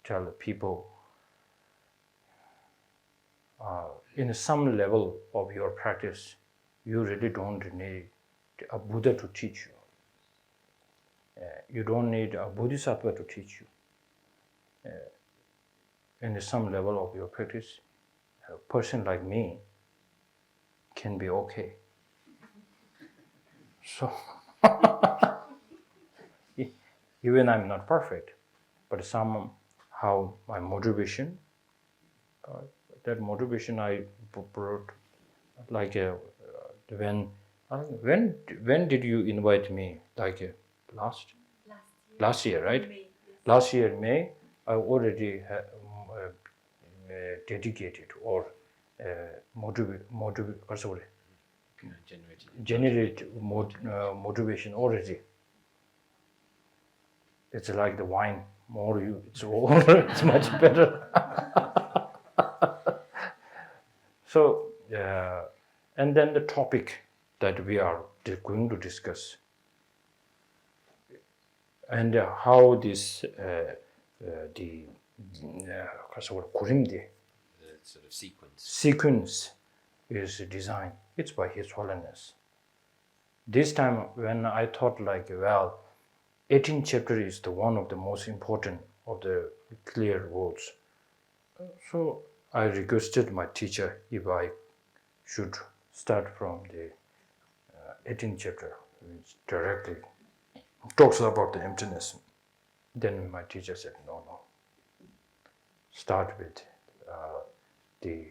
tell the people, in some level of your practice, you really don't need a Buddha to teach you. You don't need a Bodhisattva to teach you. In some level of your practice, a person like me can be okay. So, even I'm not perfect, but somehow my motivation, that motivation I brought, like when did you invite me? Like last year, right? May. Last year May, I already dedicated or generate motivation already. It's like the wine. More it's older, it's much better. So, And then the topic that we are going to discuss, and how this the The sort of sequence is designed. It's by His Holiness. This time when I thought like, well, 18th chapter is the one of the most important of the clear words. So I requested my teacher if I should start from the 18th chapter, which directly talks about the emptiness. Then my teacher said, no, start with the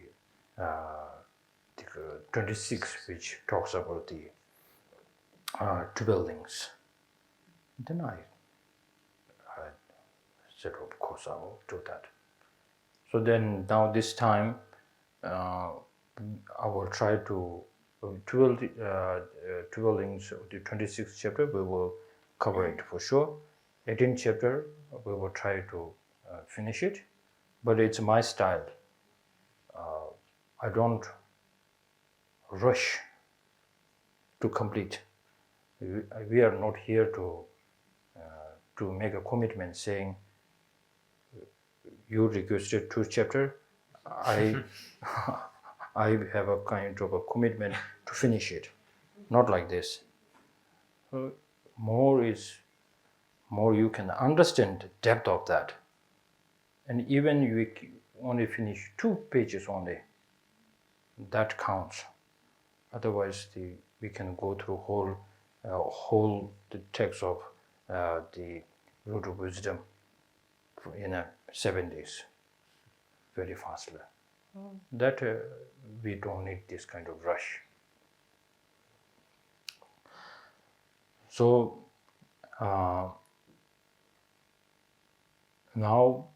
26, which talks about the two buildings. Then I said, of course I will do that. So then now this time I will try to 12 buildings of the 26th chapter we will cover it for sure. 18th chapter we will try to finish it, but it's my style. I don't rush to complete. We are not here to make a commitment saying you requested 2 chapter, I have a kind of a commitment to finish it. Not like this. More you can understand the depth of that. And even you only finish 2 pages only, that counts. Otherwise we can go through whole the text of the root of wisdom in 7 days, very fastly. That we don't need this kind of rush. So now,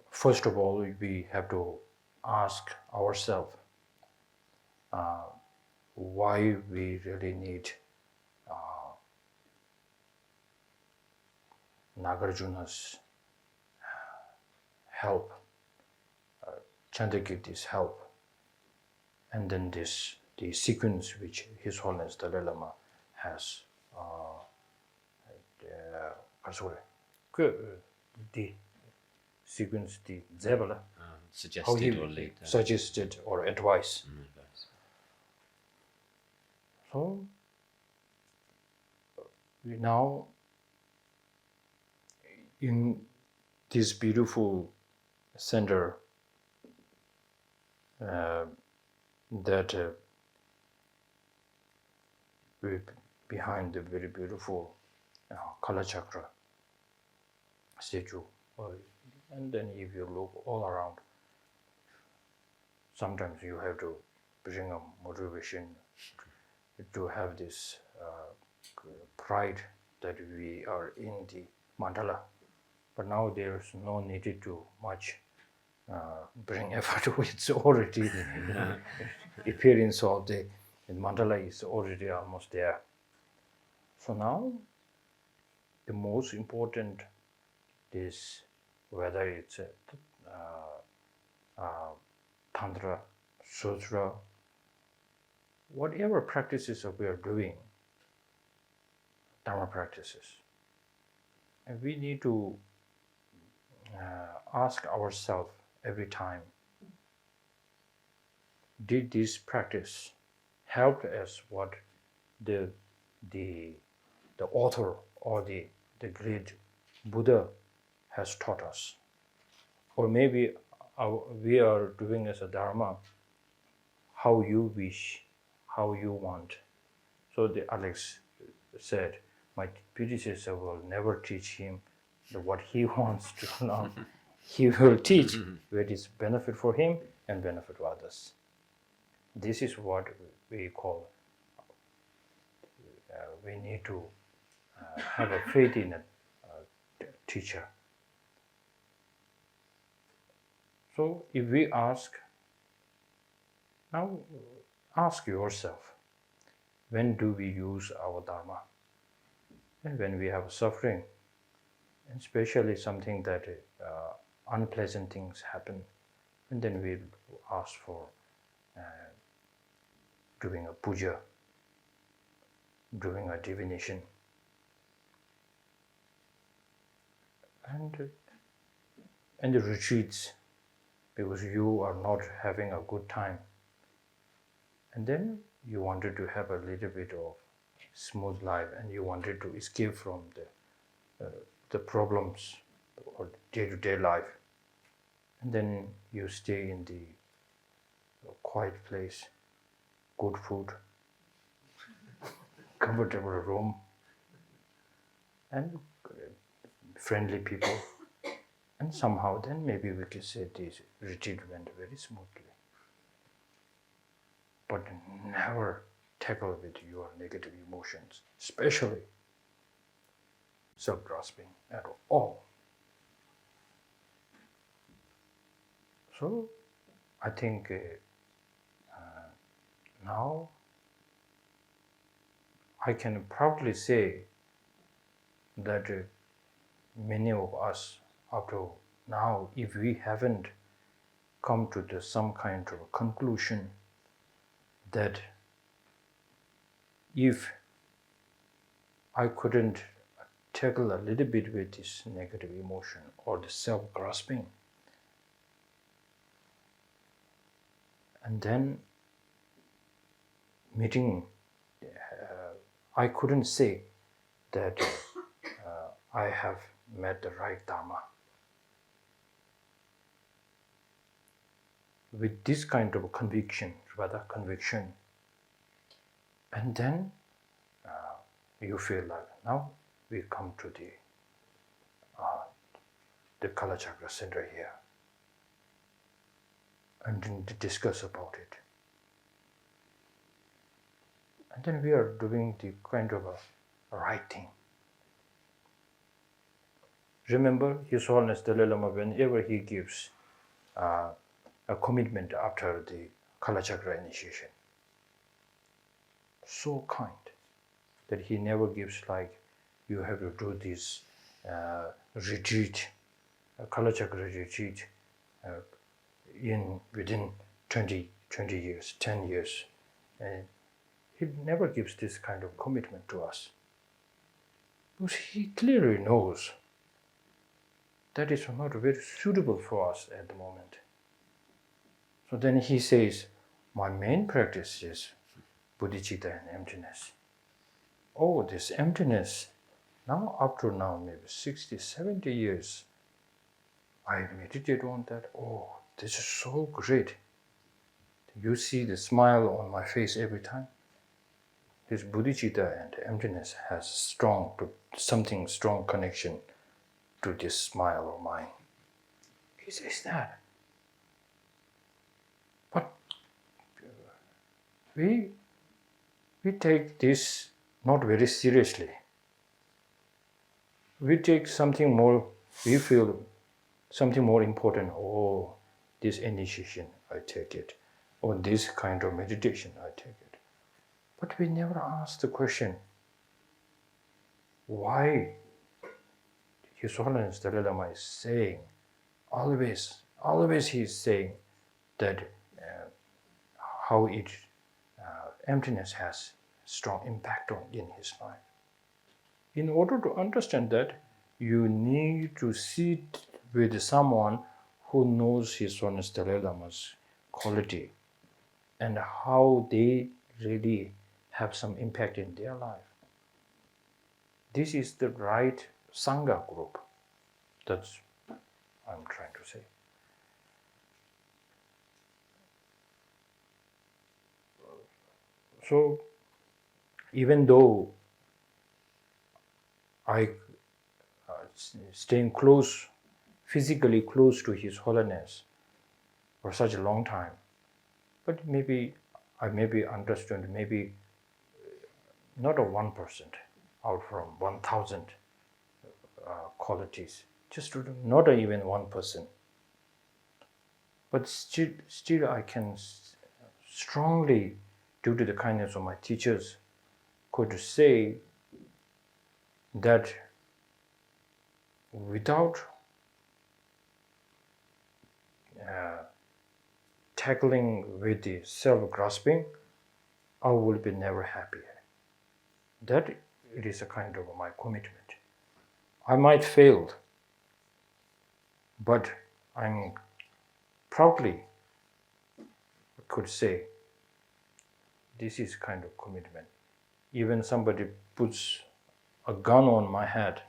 first of all, we have to ask ourselves why we really need Nagarjuna's help, Chandrakirti's help, and then the sequence which His Holiness Dalai Lama has the sequence, the Zebala, how he suggested or advice. So now in this beautiful center that behind the very beautiful Kala Chakra statue, and then if you look all around, sometimes you have to bring a motivation to have this pride that we are in the mandala. But now there's no need to much bring effort. It's already appearance of the mandala is already almost there. So now the most important is whether it's Tantra, Sutra, whatever practices we are doing, Dharma practices. And we need to ask ourselves every time, did this practice help us what the author or the great Buddha has taught us? Or maybe we are doing as a Dharma how you wish, how you want. So the Alex said, my predecessor will never teach him what he wants to know. He will teach what is benefit for him and benefit for others. This is what we call, we need to have a faith in a teacher. So if we ask, now ask yourself, when do we use our Dharma? And when we have suffering, and especially something that unpleasant things happen, and then we ask for doing a puja, doing a divination, and the retreats, because you are not having a good time, and then you wanted to have a little bit of smooth life, and you wanted to escape from the problems or day-to-day life, and then you stay in the quiet place, good food, comfortable room, and friendly people, and somehow then maybe we can say this retreat went very smoothly. But never tackle with your negative emotions, especially self-grasping at all. So I think now I can proudly say that many of us up to now, if we haven't come to some kind of conclusion that if I couldn't tackle a little bit with this negative emotion or the self-grasping, and then meeting, I couldn't say that I have met the right Dharma. With this kind of conviction, and then you feel like now we come to the Kala Chakra Center here, and then to discuss about it. And then we are doing the kind of a right thing. Remember, His Holiness Dalai Lama, whenever he gives a commitment after the Kala Chakra initiation, so kind that he never gives like, you have to do this retreat, Kala Chakra retreat within 20 years, 10 years. And he never gives this kind of commitment to us, because he clearly knows that is not very suitable for us at the moment. So then he says, my main practice is bodhicitta and emptiness. Oh, this emptiness, now up to now, maybe 60, 70 years, I meditate on that. Oh, this is so great. You see the smile on my face every time. This bodhicitta and emptiness has something strong connection to this smile of mine. He says that. But we take this not very seriously. We take something more, we feel something more important. Oh, this initiation, I take it. Or this kind of meditation, I take it. But we never ask the question, why His Holiness Dalai Lama is saying, always he is saying that how emptiness has strong impact in his life. In order to understand that, you need to sit with someone who knows His Holiness Dalai Lama's quality and how they really have some impact in their life. This is the right Sangha group. That's what I'm trying to say. So, even though I staying close, physically close to His Holiness for such a long time, but maybe I understood maybe not a 1% out from 1,000 qualities, just not even 1%. But still I can strongly, due to the kindness of my teachers, could say that without tackling with the self-grasping, I will be never happy. That it is a kind of my commitment. I might fail, but I'm proudly could say this is kind of commitment. Even somebody puts a gun on my head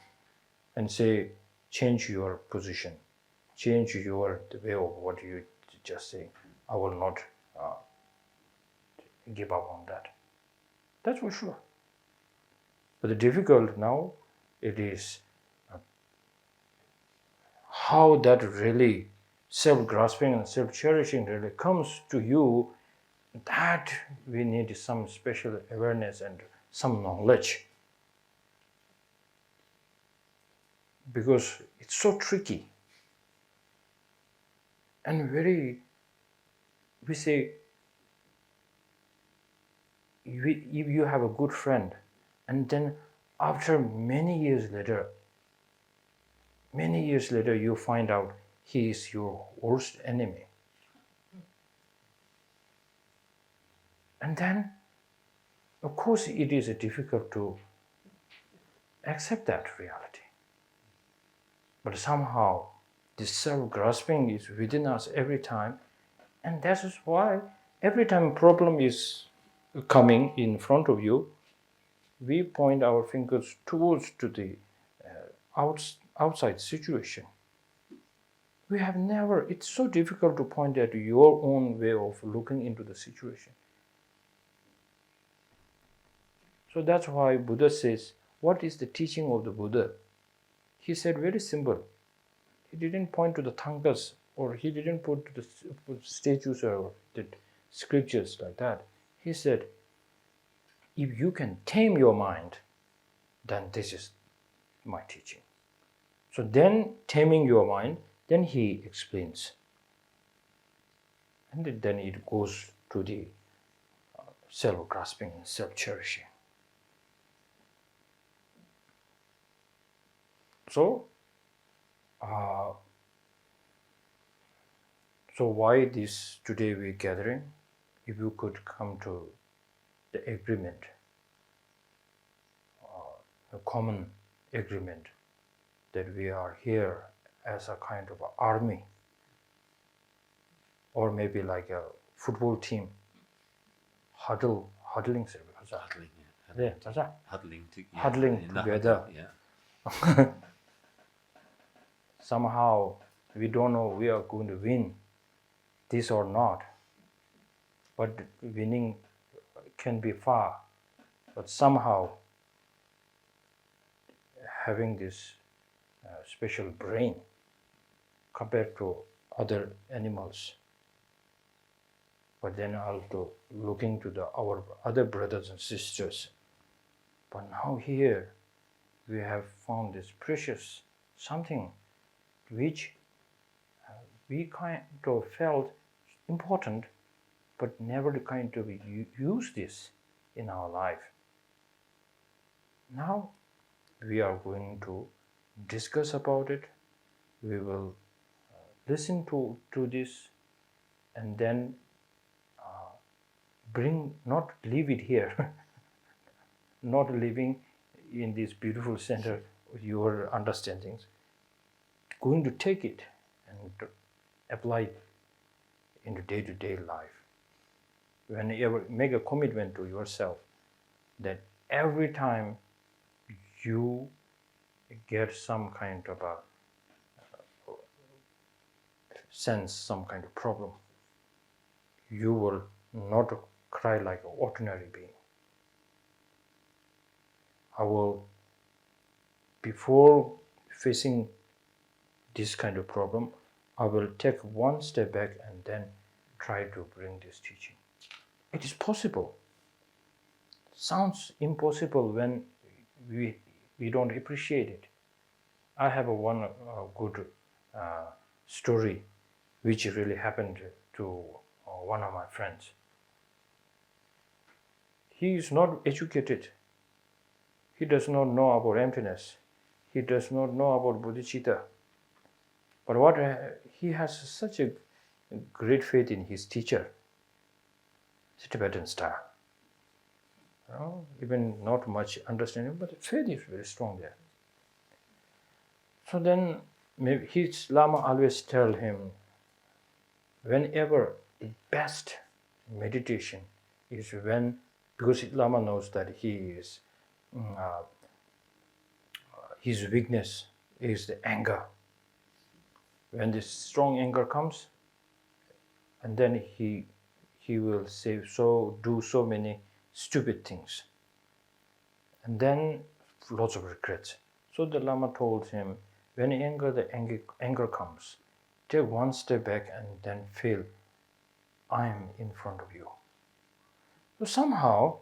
and say, change your position, change your the way of what you just say. I will not give up on that. That's for sure. But the difficult now, it is how that really self-grasping and self-cherishing really comes to you. That we need some special awareness and some knowledge, because it's so tricky and very, we say, if you have a good friend and then after many years later you find out he is your worst enemy, and then of course it is difficult to accept that reality. But somehow this self-grasping is within us every time, and that is why every time a problem is coming in front of you, we point our fingers towards to the outside situation. We have never, it's so difficult to point at your own way of looking into the situation. So that's why Buddha says, what is the teaching of the Buddha? He said very simple. He didn't point to the tankas, or he didn't put to the statues or the scriptures like that. He said, if you can tame your mind, then this is my teaching. So then taming your mind, then he explains. And then it goes to the self-grasping and self-cherishing. So why this today we gathering? If you could come to the agreement, a common agreement that we are here as a kind of army, or maybe like a football team, huddling, Huddling together. Yeah. Somehow we don't know we are going to win this or not, but winning can be far. But somehow having this special brain compared to other animals, but then also looking to our other brothers and sisters. But now here we have found this precious something which we kind of felt important, but never kind of use this in our life. Now we are going to discuss about it. We will listen to this, and then not leave it here, not living in this beautiful center of your understandings, going to take it and apply it into day-to-day life. When you ever make a commitment to yourself that every time you get some kind of a sense, some kind of problem, you will not cry like an ordinary being. I will, before facing this kind of problem, I will take one step back and then try to bring this teaching. It is possible. Sounds impossible when we don't appreciate it. I have one good story which really happened to one of my friends. He is not educated. He does not know about emptiness. He does not know about bodhicitta. But he has such a great faith in his teacher. It's a Tibetan style. Even not much understanding, but the faith is very strong there. So then maybe his Lama always tell him, whenever the best meditation is when, because Lama knows that his weakness is the anger. When this strong anger comes, and then he will do so many stupid things, and then lots of regrets. So the Lama told him, when the anger comes, take one step back and then feel, I am in front of you. So somehow,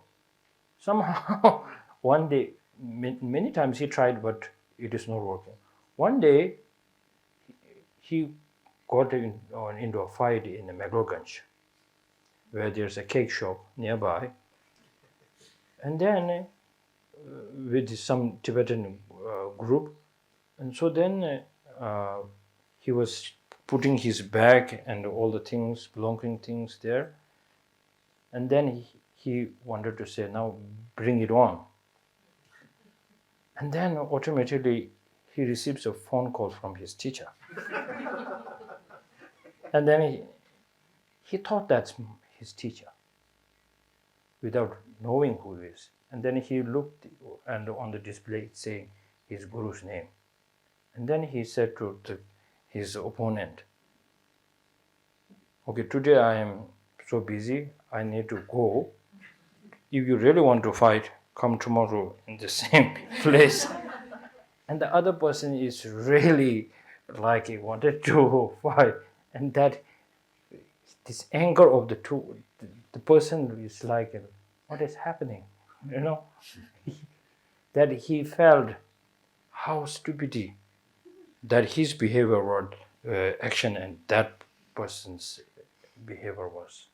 one day, many times he tried, but it is not working. One day, he got into a fight in the Meglorganj, where there's a cake shop nearby. And then with some Tibetan group, and so then he was putting his bag and all the things, belonging things there. And then he wanted to say, now bring it on. And then automatically he receives a phone call from his teacher. And then he thought that's his teacher without knowing who he is. And then he looked, and on the display it's saying his guru's name. And then he said to his opponent, okay, today I am so busy, I need to go. If you really want to fight, come tomorrow in the same place. And the other person is really like he wanted to fight. And that this anger of the person is like, what is happening? That he felt how stupidity that his behavior or action and that person's behavior was.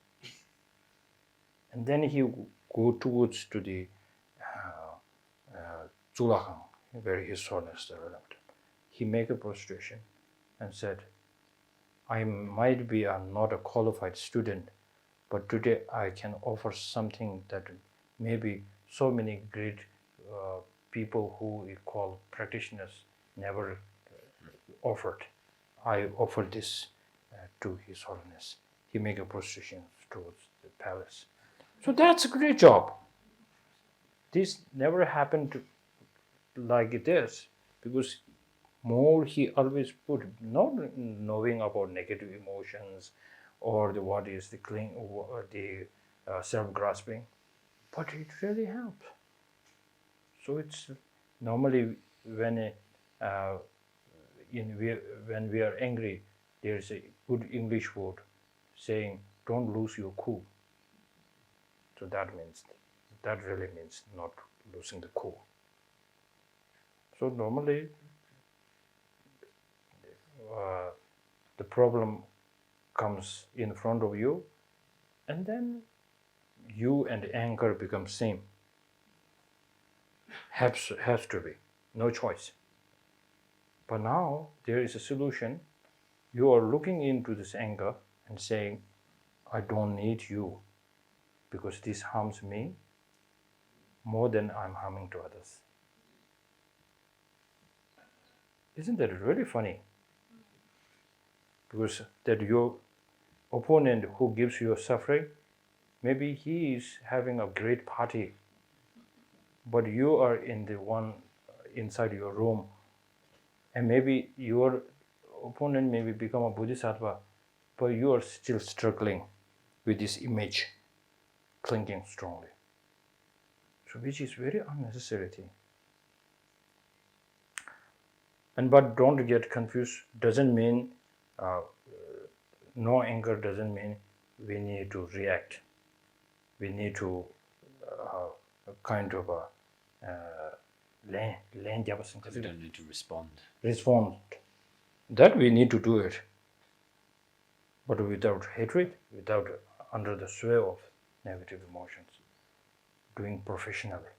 And then he go towards to the Zulakang, where his holiness developed. He make a prostration and said, I might be not a qualified student, but today I can offer something that maybe so many great people who we call practitioners never offered. I offer this to His Holiness. He make a prostration towards the palace. So that's a great job. This never happened like this, because more he always put, not knowing about negative emotions or what is the self-grasping, but it really helps. So it's normally when we are angry, there is a good English word saying, "Don't lose your cool." So that really means not losing the cool. So normally, the problem comes in front of you, and then you and anger become same. Has to be, no choice. But now there is a solution. You are looking into this anger and saying, I don't need you, because this harms me more than I'm harming to others. Isn't that really funny? Because that your opponent who gives you suffering, maybe he is having a great party, but you are in the one inside your room, and maybe your opponent maybe become a bodhisattva, but you are still struggling with this image, clinging strongly. So which is very unnecessary thing. But don't get confused. Doesn't mean no anger doesn't mean we need to react. We need to kind of We don't need to respond. Respond. That we need to do it, but without hatred, without under the sway of negative emotions, doing professionally.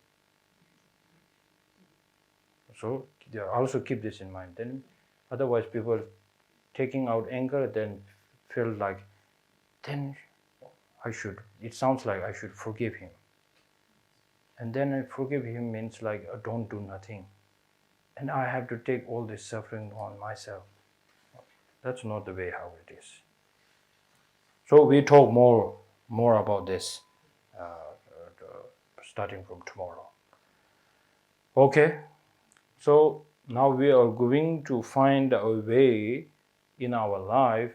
So also keep this in mind. Then otherwise people taking out anger then feel like then it sounds like I should forgive him. And then I forgive him means like don't do nothing. And I have to take all this suffering on myself. That's not the way how it is. So we talk more about this starting from tomorrow. Okay, so now we are going to find a way in our life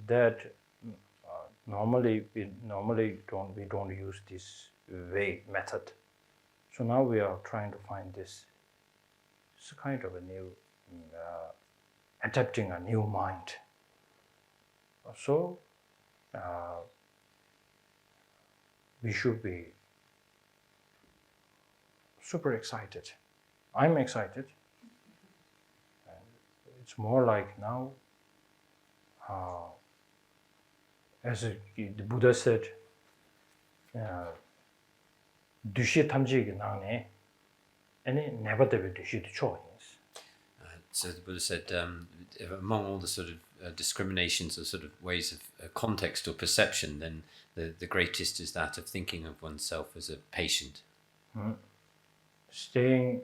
that normally we don't use this method. So now we are trying to find this. It's kind of a new adapting a new mind. So we should be super excited. I'm excited. It's more like now, as the Buddha said, dushi tamji nane, and never the dushi choice. So the Buddha said, among all the sort of discriminations or sort of ways of context or perception, then the greatest is that of thinking of oneself as a patient. Staying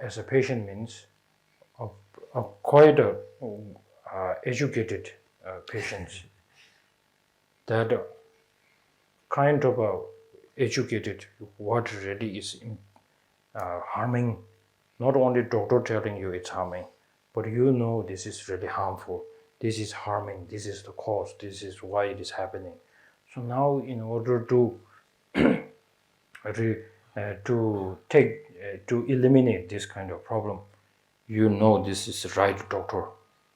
as a patient means a quite educated patients. That kind of educated what really is harming. Not only doctor telling you it's harming, but you know this is really harmful. This is harming. This is the cause. This is why it is happening. So now, in order to to eliminate this kind of problem, you know this is the right doctor.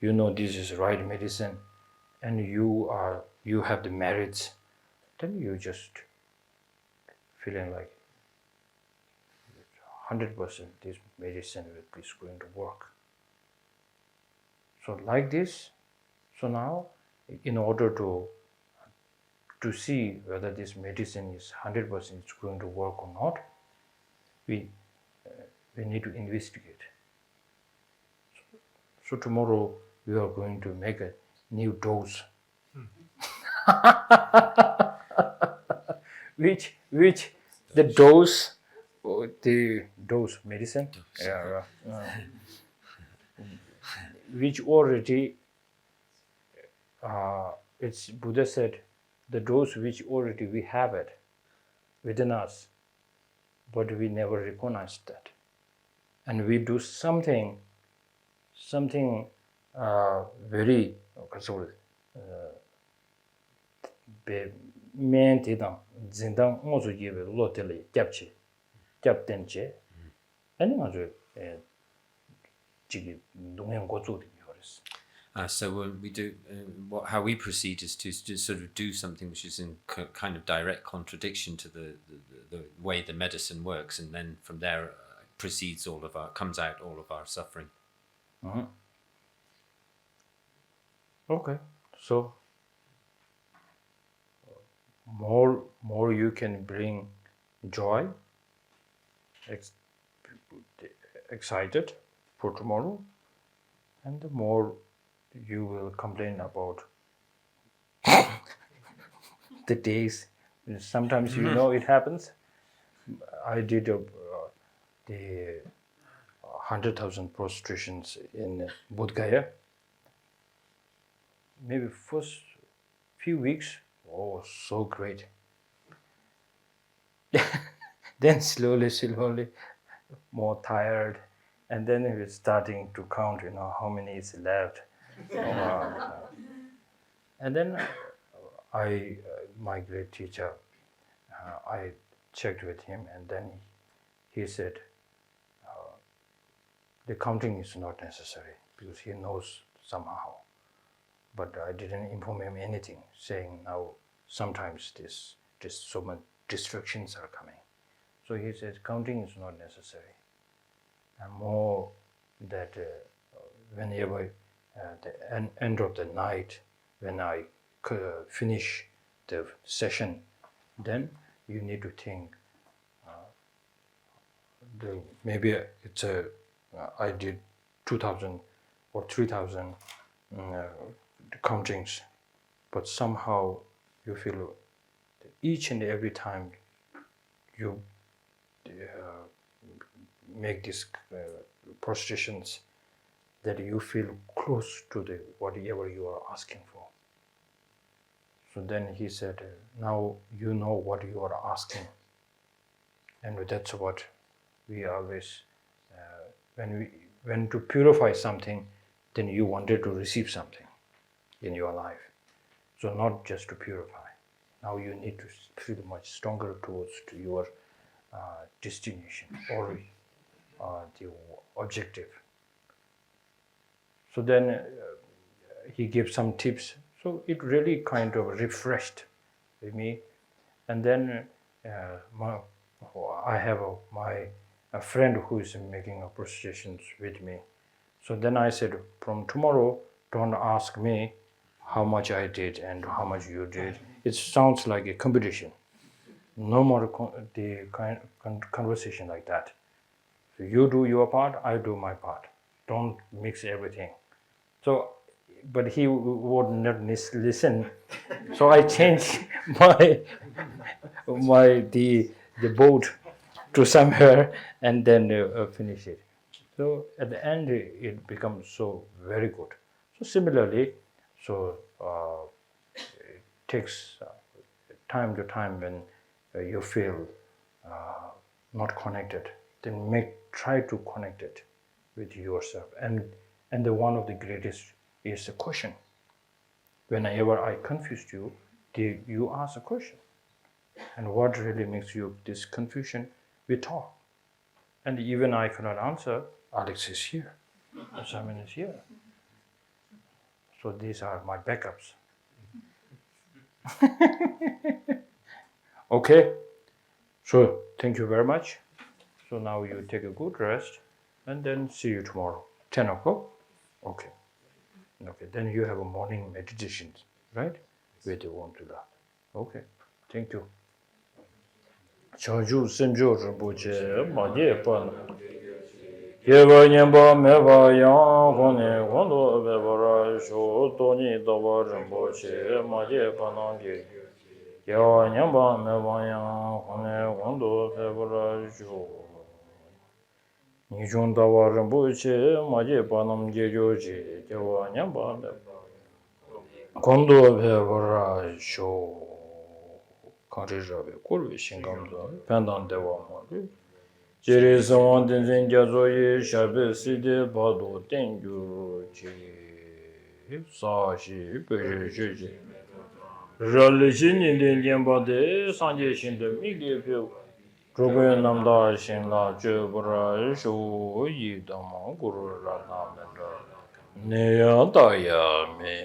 You know this is the right medicine, and you have the merits. Then you just feeling like 100% this medicine is going to work. So like this, so now in order to see whether this medicine is 100% going to work or not, we need to investigate. So tomorrow we are going to make a new dose. which the dose medicine, which already it's Buddha said the dose which already we have it within us, but we never recognize that, and we do something very men tidang zindang ngozu yewe lo tele gyap tenche ani ngazu jigi dungen gozu de yoris. So when we do, how we proceed is to sort of do something which is in kind of direct contradiction to the way the medicine works, and then from there comes out all of our suffering. Okay, so more you can bring joy, excited for tomorrow, and the more you will complain about the days. Sometimes it happens. I did the 100,000 prostrations in Bodh Gaya. Maybe first few weeks, so great. Then slowly, more tired, and then we're starting to count, how many is left. And then my great teacher, I checked with him, and then he said, the counting is not necessary, because he knows somehow. But I didn't inform him anything, saying now sometimes so many distractions are coming. So he says counting is not necessary. And more that whenever the end of the night, when I finish the session, then you need to think. Maybe it's I did 2,000 or 3,000 countings but somehow you feel each and every time you make these prostrations, that you feel close to the whatever you are asking for. So then he said, now you know what you are asking. And that's what we always, when to purify something, then you wanted to receive something in your life. So not just to purify. Now you need to feel much stronger towards to your destination or the objective. So then he gave some tips. So it really kind of refreshed me. And then I have a friend who is making a prostrations with me. So then I said, from tomorrow, don't ask me how much I did and how much you did. It sounds like a competition. No more the kind of conversation like that. So you do your part, I do my part. Don't mix everything. So, but he would not listen. So I changed the boat to somewhere and then finish it. So at the end it becomes so very good. So similarly, so it takes time to time when you feel not connected, then try to connect it with yourself. And the one of the greatest is a question. Whenever I confused you, you ask a question. And what really makes you this confusion? We talk. And even I cannot answer, Alex is here. Simon is here. So these are my backups. Okay. So thank you very much. So now you take a good rest and then see you tomorrow. 10 o'clock? Okay. Okay, then you have a morning meditation, right? With the warm to that. Okay, thank you. Chanju Senjo Rinpoche, Madye Pan. Yeva Nyemba Meva Yang, Hone, Hondo Bevara, Sho, Tony Dava Rinpoche, Madye Panangi. Yeva Nyemba Meva Yang, Hone, Hondo Bevara, Sho. Nijun Dava Rinpoche, Madye Panam Gejoji, Yeva Nyemba Meva. Kondo Bevara, Sho. Kanrijabe, Kurvi Shingamza, Pendan Deva Mali. Jiri Sawan Tenzin Gyazoye, Shabe Sidi Bado Tengyu Chi, Sashi, Peje Shiji. Rali Shini Den Yenbade, Sanje Shinde Migi Pyo, Ruben Namda Shinla, Jebra, Shu, Yidama, Guru Rana Mendra, Neya Daya Me.